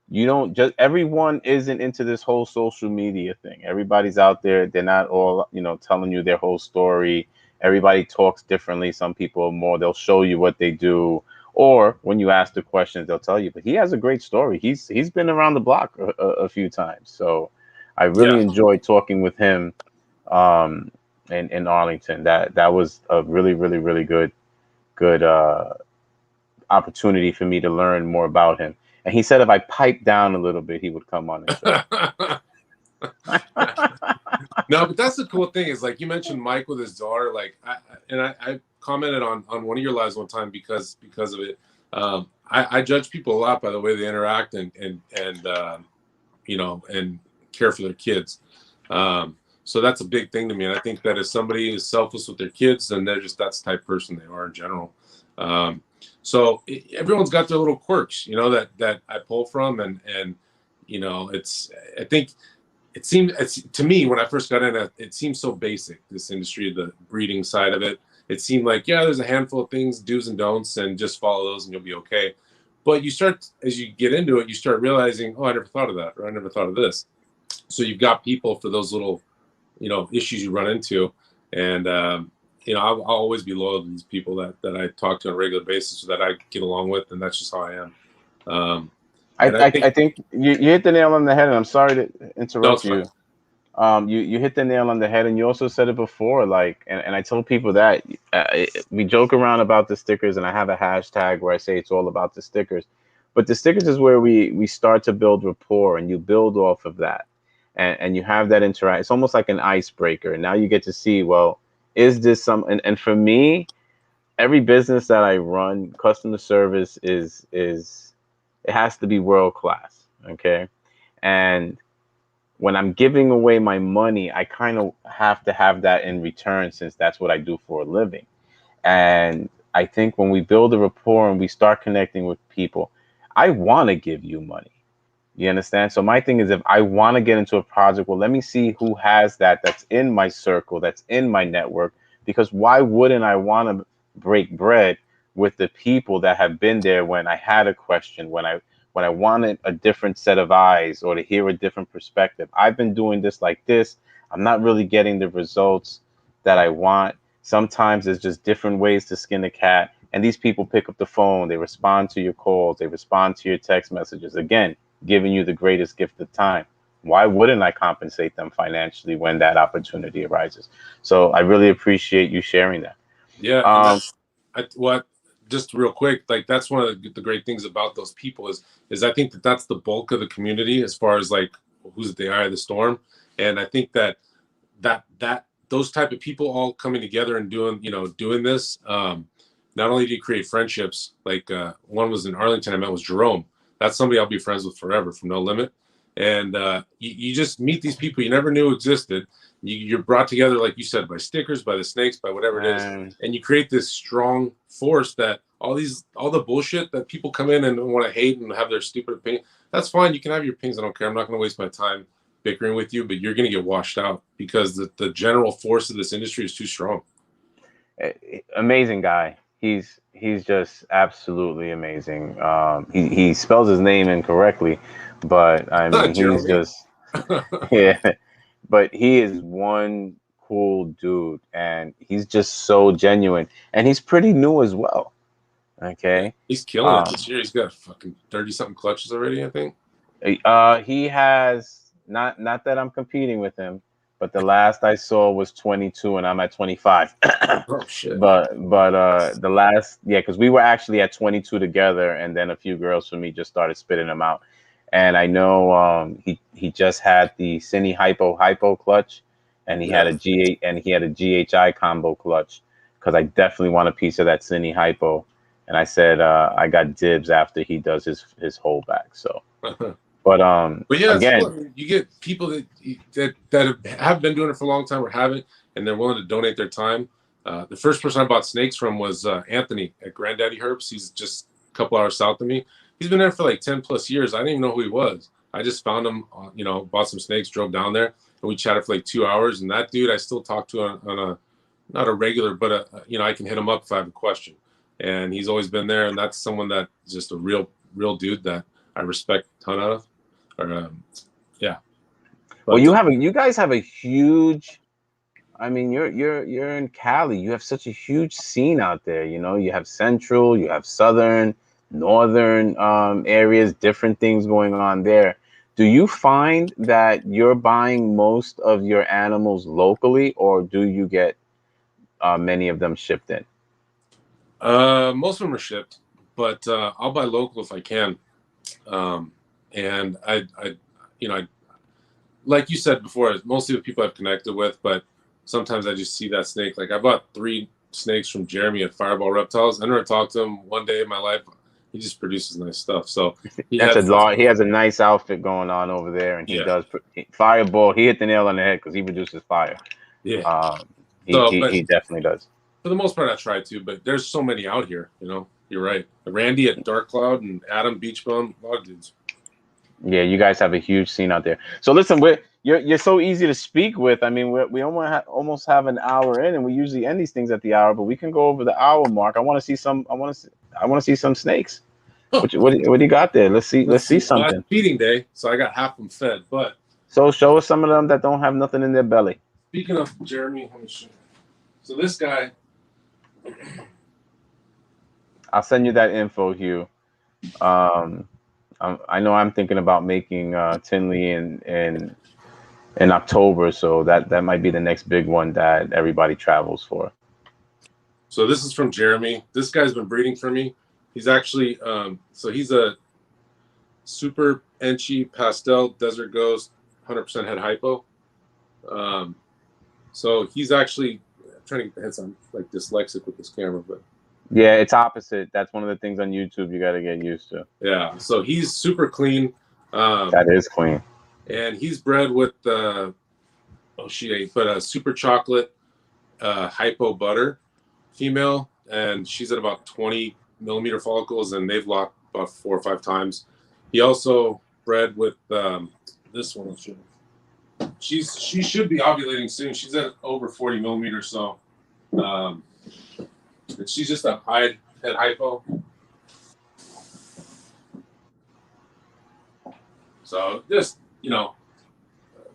you don't just everyone isn't into this whole social media thing. Everybody's out there. They're not all, you know, telling you their whole story. Everybody talks differently. Some people are more, they'll show you what they do. Or when you ask the questions, they'll tell you. But he has a great story. He's been around the block a few times. So I really enjoyed talking with him in Arlington. That was a really, really, really good opportunity for me to learn more about him. And he said if I piped down a little bit, he would come on the show. No, but that's the cool thing is like you mentioned Mike with his daughter. Like, I commented on one of your lives one time because of it. I judge people a lot by the way they interact and you know, and care for their kids. So that's a big thing to me. And I think that if somebody is selfless with their kids, then they're just that's the type of person they are in general. So everyone's got their little quirks, you know, that I pull from, and you know, I think it seemed to me when I first got in it, it seemed so basic, this industry, the breeding side of it. It seemed like, yeah, there's a handful of things, do's and don'ts, and just follow those and you'll be okay. But you start, as you get into it, you start realizing, oh, I never thought of that, or I never thought of this. So you've got people for those little, you know, issues you run into. And, you know, I'll always be loyal to these people that I talk to on a regular basis, that I get along with, and that's just how I am. And I think, I think you hit the nail on the head, and I'm sorry to no, interrupt it's fine. you. You hit the nail on the head, and you also said it before. Like, and I told people that we joke around about the stickers, and I have a hashtag where I say it's all about the stickers. But the stickers is where we start to build rapport, and you build off of that, and you have that interact. It's almost like an icebreaker. And now you get to see, well, is this some? And for me, every business that I run, customer service is it has to be world class. Okay, and when I'm giving away my money, I kind of have to have that in return since that's what I do for a living. And I think when we build a rapport and we start connecting with people, I want to give you money. You understand? So my thing is, if I want to get into a project, well, let me see who has that, that's in my circle, that's in my network. Because why wouldn't I want to break bread with the people that have been there when I had a question, when I wanted a different set of eyes or to hear a different perspective? I've been doing this like this. I'm not really getting the results that I want. Sometimes there's just different ways to skin a cat. And these people pick up the phone, they respond to your calls, they respond to your text messages. Again, giving you the greatest gift of time. Why wouldn't I compensate them financially when that opportunity arises? So I really appreciate you sharing that. Yeah, and Um, that's what just real quick, like that's one of the great things about those people is I think that that's the bulk of the community as far as like who's at the eye of the storm, and I think that those type of people all coming together and doing this. Not only do you create friendships, like one was in Arlington I met was Jerome. That's somebody I'll be friends with forever from No Limit, and you just meet these people you never knew existed. You're brought together, like you said, by stickers, by the snakes, by whatever it is, and and you create this strong force that all the bullshit that people come in and want to hate and have their stupid opinion. That's fine. You can have your opinions. I don't care. I'm not going to waste my time bickering with you, but you're going to get washed out because the general force of this industry is too strong. amazing guy. He's just absolutely amazing. He spells his name incorrectly, but I mean he's Jeremy. just yeah. But he is one cool dude, and he's just so genuine, and he's pretty new as well. Yeah, Okay. he's killing it Um, this year. He's got fucking 30 something clutches already, I think. he has not that I'm competing with him, but the last I saw was 22, and I'm at 25. Oh shit. But the last, yeah, because we were actually at 22 together, and then a few girls from me just started spitting them out. And I know he just had the Cine Hypo clutch, and he had Yeah. a G8 and he had a GHI combo clutch, because I definitely want a piece of that Cine Hypo. And I said I got dibs after he does his holdback. So, but But yeah, it's cool. I again, mean, you get people that have been doing it for a long time or haven't, and they're willing to donate their time. The first person I bought snakes from was Anthony at Granddaddy Herbs. He's just a couple hours south of me. He's been there for like 10 plus years. I didn't even know who he was. I just found him, bought some snakes, drove down there, and we chatted for like 2 hours. And that dude I still talk to on a not a regular, but I can hit him up if I have a question. And he's always been there. And that's someone that's just a real dude that I respect a ton of. Or yeah, well, but you guys have a huge. I mean, you're in Cali. You have such a huge scene out there. You know, you have central, you have southern, northern areas, different things going on there. Do you find that you're buying most of your animals locally, or do you get many of them shipped in? most of them are shipped, but I'll buy local if I can. And I like you said before, mostly the people I've connected with, but sometimes I just see that snake. Like I bought 3 snakes from Jeremy at Fireball Reptiles. I never talked to him one day in my life. He just produces nice stuff. So he That's had a lot. He has a nice outfit going on over there, and he yeah, does Fireball. He hit the nail on the head because he produces fire. yeah. He, So, he but he definitely does. for the most part, I try to. But there's so many out here. You know, you're right. Randy at Dark Cloud and Adam Beachbum, a lot of dudes. Yeah, you guys have a huge scene out there. So listen, you're so easy to speak with. I mean, we almost have an hour in, and we usually end these things at the hour, but we can go over the hour mark. I want to see some. I want to see some snakes. What do you got there? Let's see. Let's see Well, it's something. feeding day, so I got half them fed. But So show us some of them that don't have nothing in their belly. speaking of Jeremy, let me show you. So this guy, I'll send you that info, Hugh. I know I'm thinking about making Tinley in October, so that might be the next big one that everybody travels for. so this is from Jeremy. This guy's been breeding for me. He's actually, so he's a super Enchi pastel desert ghost, 100% head hypo. So he's actually I'm trying to get the heads. I'm like dyslexic with this camera, but Yeah, it's opposite. That's one of the things on YouTube you got to get used to. yeah. So he's super clean. That is clean. And he's bred with super chocolate hypo butter female, and she's at about 20 millimeter follicles, and they've locked about 4 or 5 times. He also bred with this one. She should be ovulating soon. She's at over 40 millimeters, so she's just a head hypo. So just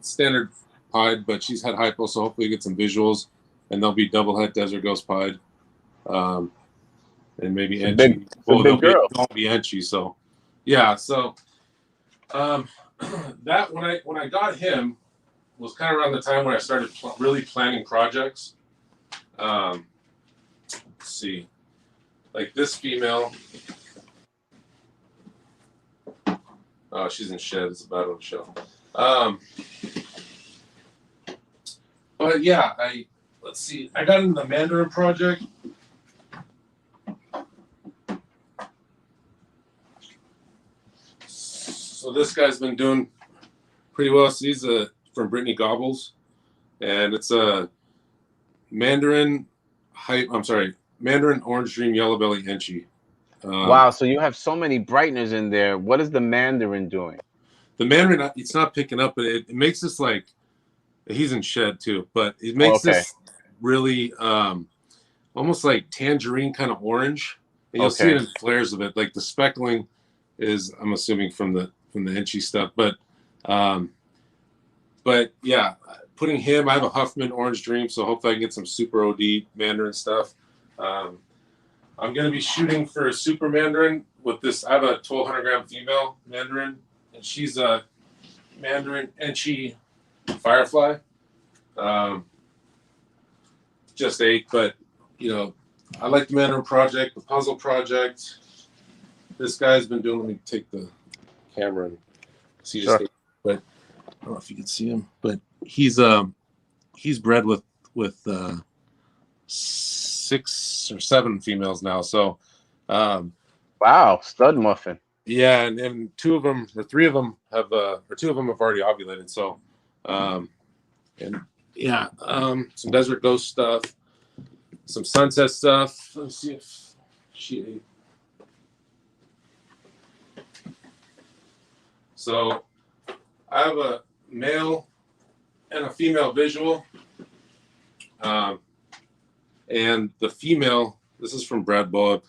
standard pied, but she's head hypo, so hopefully get some visuals, and they'll be double head desert ghost pied, and maybe Enchi. Well, they'll be Enchi. So yeah, so that when I got him was kind of around the time when I started really planning projects. Let's see, like this female. Oh, she's in shed. It's a bad one to show. But yeah, let's see. I got into the Mandarin project. So this guy's been doing pretty well. So he's from Brittany Gobbles, and it's a Mandarin Orange Dream Yellow Belly Enchi. Wow, so you have so many brighteners in there. What is the Mandarin doing? The Mandarin, it's not picking up, but it makes this like, he's in shed too, but it makes this really almost like tangerine kind of orange. And you'll see it in flares of it. Like the speckling is, I'm assuming from the Enchi stuff, but yeah, putting him, I have a Huffman Orange Dream, so hopefully I can get some super OD Mandarin stuff. I'm going to be shooting for a super Mandarin with this. I have a 1,200 gram female Mandarin, and she's a Mandarin Enchi Firefly. Just 8, but I like the Mandarin project, the puzzle project. This guy's been doing. Let me take the camera and see just. Sure. But I don't know if you can see him, but he's bred with 6 or 7 females now. So, wow, stud muffin. Yeah, and 2 of them or 3 of them have or 2 of them have already ovulated. So, and yeah, some desert ghost stuff, some sunset stuff. Let's see if she ate. So I have a male and a female visual. And the female, this is from Brad Boa,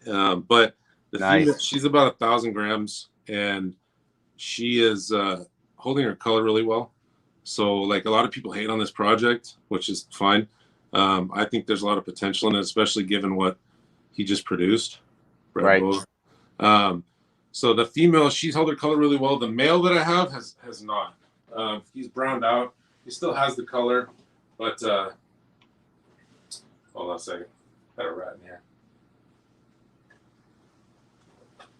but the female, she's about 1,000 grams, and she is holding her color really well. So, like, a lot of people hate on this project, which is fine. I think there's a lot of potential in it, especially given what he just produced. Brad Boa. So the female, she's held her color really well. The male that I have has not. He's browned out. He still has the color, but hold on a second. Got a rat in here.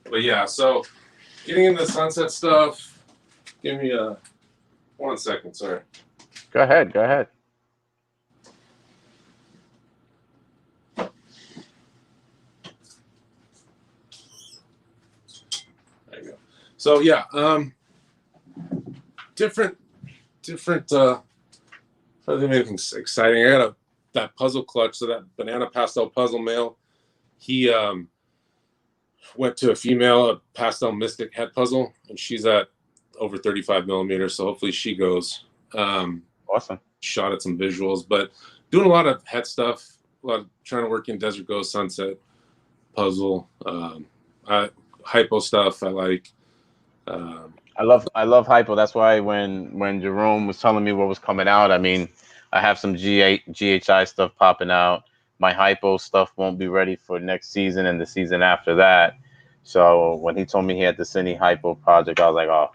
But yeah, so getting into the sunset stuff. Give me a 1 second, sorry. Go ahead. Go ahead. There you go. So yeah, different. Anything exciting. I got that puzzle clutch, so that banana pastel puzzle male. He went to a female, a pastel mystic head puzzle, and she's at over 35 millimeters. So hopefully she goes. Awesome. Shot at some visuals, but doing a lot of head stuff. A lot of trying to work in Desert Ghost, Sunset, puzzle, hypo stuff. I like. I love hypo. That's why when Jerome was telling me what was coming out, I mean, I have some GHI stuff popping out. My hypo stuff won't be ready for next season and the season after that. So when he told me he had the Cine Hypo project, I was like, oh,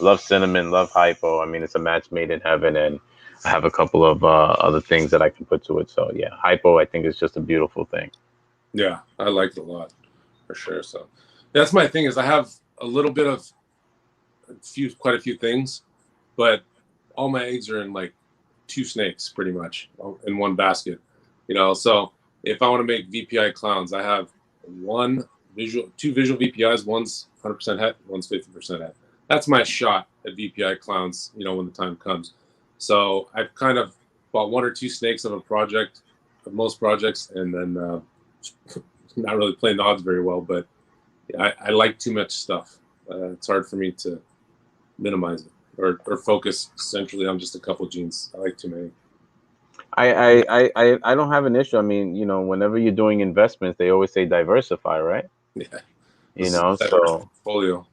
love Cinnamon, love hypo. I mean, it's a match made in heaven, and I have a couple of other things that I can put to it. So yeah, hypo I think is just a beautiful thing. Yeah, I like it a lot for sure. So that's my thing is I have a little bit of quite a few things, but all my eggs are in like 2 snakes pretty much in one basket, you know. So if I want to make VPI clowns, I have 2 visual VPIs. One's 100% het, one's 50% het. That's my shot at VPI clowns, you know, when the time comes. So I've kind of bought 1 or 2 snakes of a project, of most projects, and then not really playing the odds very well. But I like too much stuff. It's hard for me to minimize it or focus centrally on just a couple genes. I like too many. I don't have an issue. I mean, you know, whenever you're doing investments, they always say diversify, right? Yeah. You know, so portfolio.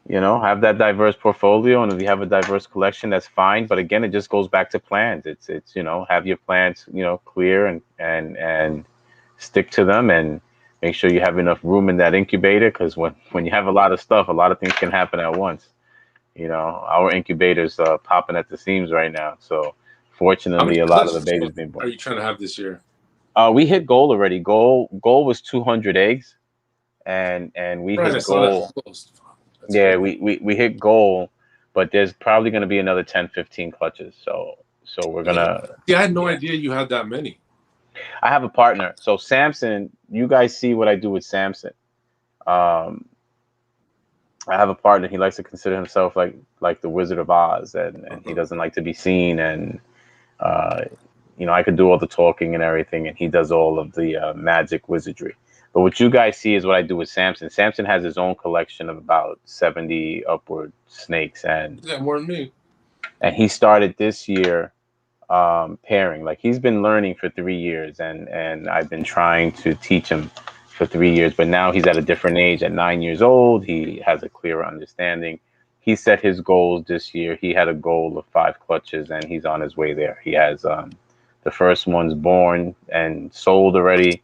You know, have that diverse portfolio, and if you have a diverse collection, that's fine. But again, it just goes back to plans. It's you know, have your plans, you know, clear and stick to them, and make sure you have enough room in that incubator, because when you have a lot of stuff, a lot of things can happen at once. You know, our incubator's popping at the seams right now. So fortunately, a lot of the babies being born. Are you trying to have this year? We hit goal already. Goal was 200 eggs, and we hit goal. Yeah, we hit goal, but there's probably going to be another 10, 15 clutches. So we're gonna. Yeah, I had no idea you had that many. I have a partner. So Samson, you guys see what I do with Samson. I have a partner. He likes to consider himself like the Wizard of Oz, and he doesn't like to be seen. And you know, I could do all the talking and everything, and he does all of the magic wizardry. But what you guys see is what I do with Samson. Samson has his own collection of about 70 upward snakes, and yeah, more than me. And he started this year pairing. Like, he's been learning for 3 years, and I've been trying to teach him for 3 years. But now he's at a different age. At 9 years old, he has a clearer understanding. He set his goals this year. He had a goal of 5 clutches, and he's on his way there. He has the first one's born and sold already.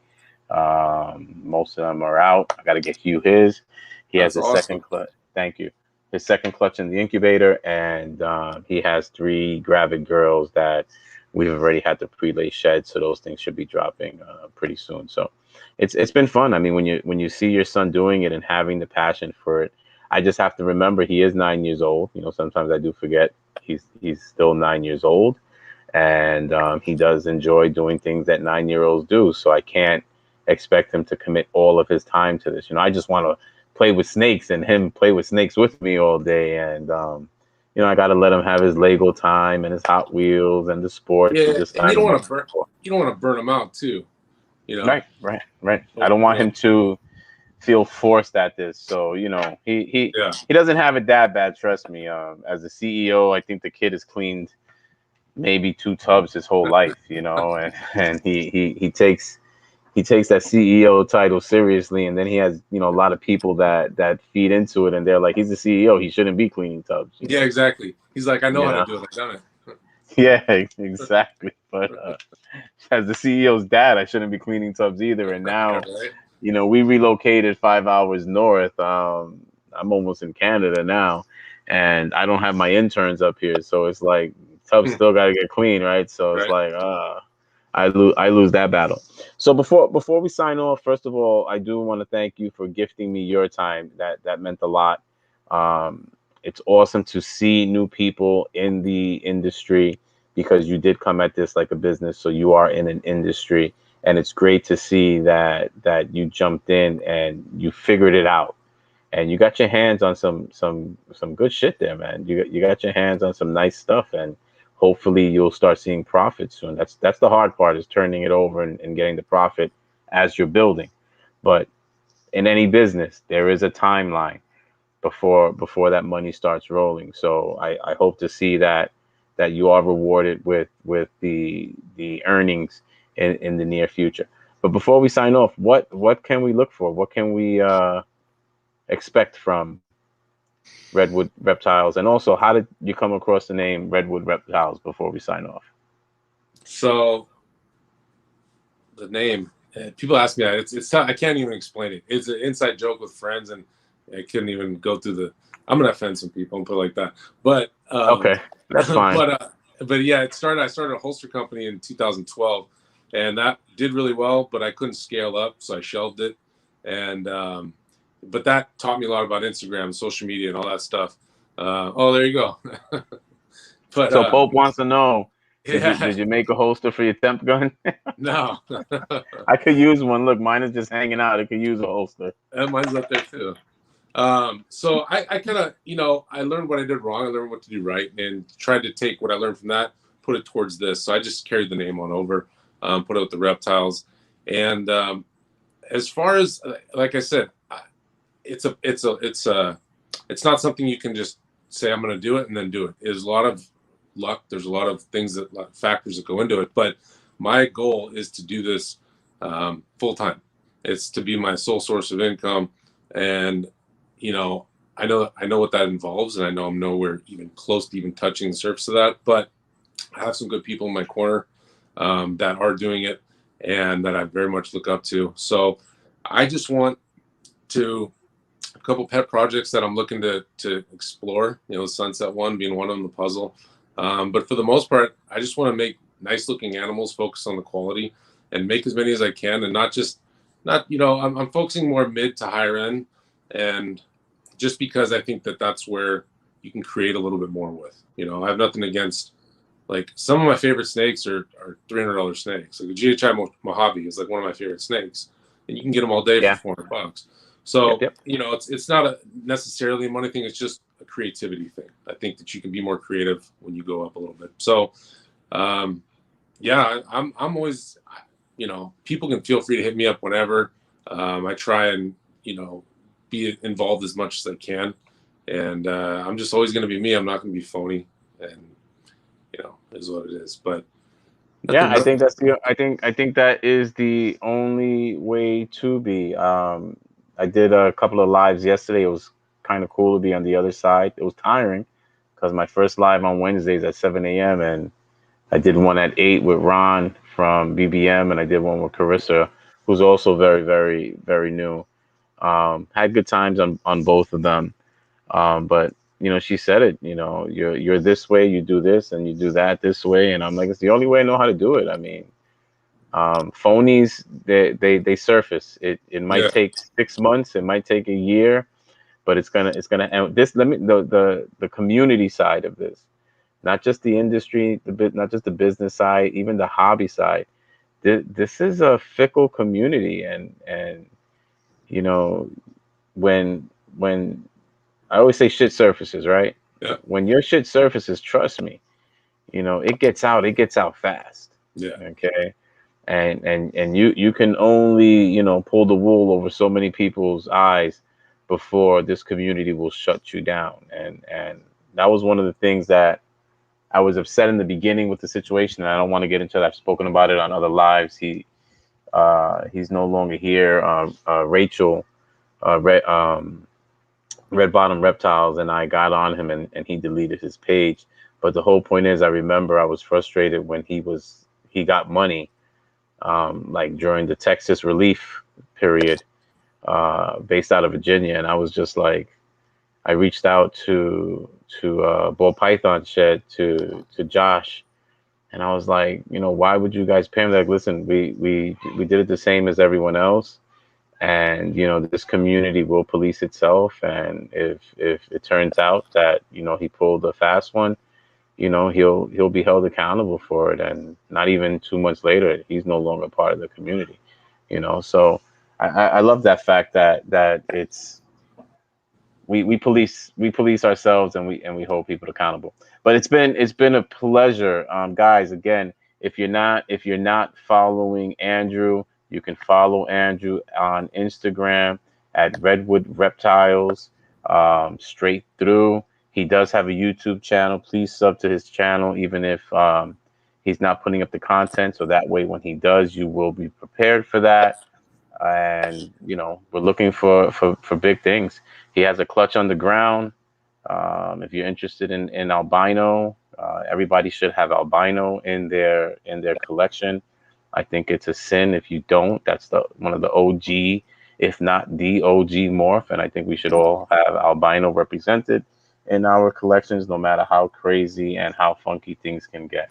Most of them are out. I got to get Hugh his. He has his second clutch. Thank you. His second clutch in the incubator, and he has 3 gravid girls that we've already had to prelay shed. So those things should be dropping pretty soon. So it's been fun. I mean, when you see your son doing it and having the passion for it, I just have to remember he is 9 years old. You know, sometimes I do forget he's still 9 years old, and he does enjoy doing things that 9-year-olds do. So I can't expect him to commit all of his time to this. You know, I just want to play with snakes and him play with snakes with me all day. And, you know, I got to let him have his Lego time and his Hot Wheels and the sports. Yeah, and you don't want to burn him out too. You know? Right. I don't want him to feel forced at this. So, you know, he doesn't have it that bad. Trust me. As a CEO, I think the kid has cleaned maybe 2 tubs his whole life, you know, and he takes that CEO title seriously, and then he has, you know, a lot of people that feed into it, and they're like, he's the CEO, he shouldn't be cleaning tubs. Yeah, exactly. He's like, I know how to do it. I've done it. Yeah, exactly. But as the CEO's dad, I shouldn't be cleaning tubs either. And now, you know, we relocated 5 hours north. I'm almost in Canada now, and I don't have my interns up here, so it's like tubs still got to get clean, right? So it's like, I lose that battle. So before we sign off, first of all, I do want to thank you for gifting me your time. That meant a lot. It's awesome to see new people in the industry because you did come at this like a business, so you are in an industry, and it's great to see that you jumped in and you figured it out, and you got your hands on some good shit there, man. You got your hands on some nice stuff, and hopefully you'll start seeing profits soon. That's the hard part, is turning it over and getting the profit as you're building. But in any business, there is a timeline before that money starts rolling. So I hope to see that you are rewarded with the earnings in the near future. But before we sign off, what can we look for? What can we expect from Redwood Reptiles? And also, how did you come across the name Redwood Reptiles before we sign off? So the name, people ask me that. It's I can't even explain it. It's an inside joke with friends, and I couldn't even go through the. I'm gonna offend some people and put it like that. But Okay, that's fine. but yeah, it started. I started a holster company in 2012, and that did really well. But I couldn't scale up, so I shelved it. And but that taught me a lot about Instagram, social media, and all that stuff. Oh, there you go. But So Pope wants to know, yeah, did you make a holster for your temp gun? no, I could use one. Look, mine is just hanging out. It could use a holster. mine's up there too. So I kind of, I learned what I did wrong. I learned what to do right, and tried to take what I learned from that, put it towards this. So I just carried the name on over, put out the Reptiles. And as far as, like I said, it's not something you can just say, I'm going to do it and then do it. There's a lot of luck. There's a lot of things factors that go into it. But my goal is to do this full time. It's to be my sole source of income. And I know what that involves, and I know I'm nowhere even close to even touching the surface of that. But I have some good people in my corner that are doing it, and that I very much look up to. So I just want a couple pet projects that I'm looking to explore. The sunset one being one of them, the puzzle. But for the most part, I just want to make nice looking animals, focus on the quality, and make as many as I can, and not I'm focusing more mid to higher end, and just because I think that that's where you can create a little bit more with. I have nothing against, like, some of my favorite snakes are $300 snakes. Like the GHI Mojave is like one of my favorite snakes, and you can get them all day for $400. So Yep. It's not necessarily a money thing. It's just a creativity thing. I think that you can be more creative when you go up a little bit. So yeah, I'm always, people can feel free to hit me up whenever. I try and be involved as much as I can, and I'm just always going to be me. I'm not going to be phony, and is what it is. But yeah, I think I think that is the only way to be. I did a couple of lives yesterday. It was kind of cool to be on the other side. It was tiring because my first live on Wednesdays at 7 a.m. and I did one at 8 with Ron from BBM, and I did one with Carissa, who's also very, very, very new. Had good times on both of them. But she said it. You're this way, you do this, and you do that this way, and I'm like, it's the only way I know how to do it. I mean, phonies, they surface. It might take 6 months, it might take a year, but it's gonna end. The community side of this, not just the industry, not just the business side, even the hobby side. This is a fickle community, and when I always say shit surfaces, right? Yeah. When your shit surfaces, trust me, it gets out fast. Yeah. Okay. And you can only, pull the wool over so many people's eyes before this community will shut you down. And that was one of the things that I was upset in the beginning with the situation. And I don't want to get into it. I've spoken about it on other lives. He's no longer here. Rachel, Red Bottom Reptiles, and I got on him, and he deleted his page. But the whole point is, I remember I was frustrated when he got money, like during the Texas relief period, based out of Virginia, and I was just like, I reached out to Ball Python Shed, to Josh, and I was like, why would you guys pay him? Like, listen, we did it the same as everyone else, and this community will police itself. And if it turns out that he pulled a fast one, he'll be held accountable for it. And not even 2 months later, he's no longer part of the community. So I love that fact that it's we police ourselves, and we hold people accountable. But it's been a pleasure, guys. Again, if you're not following Andrew, you can follow Andrew on Instagram at Redwood Reptiles. Straight through, he does have a YouTube channel. Please sub to his channel, even if he's not putting up the content, so that way when he does, you will be prepared for that. And we're looking for big things. He has a clutch on the ground. If you're interested in albino, everybody should have albino in their collection. I think it's a sin if you don't. That's the one of the OG, if not the OG morph, and I think we should all have albino represented in our collections, no matter how crazy and how funky things can get.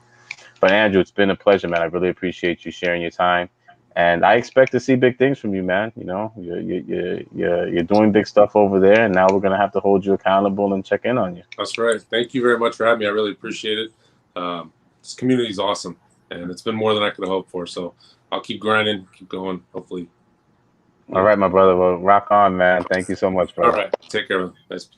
But Andrew, it's been a pleasure, man. I really appreciate you sharing your time, and I expect to see big things from you, man. You're doing big stuff over there, and now we're gonna have to hold you accountable and check in on you. That's right. Thank you very much for having me. I really appreciate it. This community is awesome, and it's been more than I could have hoped for. So I'll keep grinding, keep going. Hopefully. All right, my brother. Well, rock on, man. Thank you so much, brother. All right. Take care, man. Nice.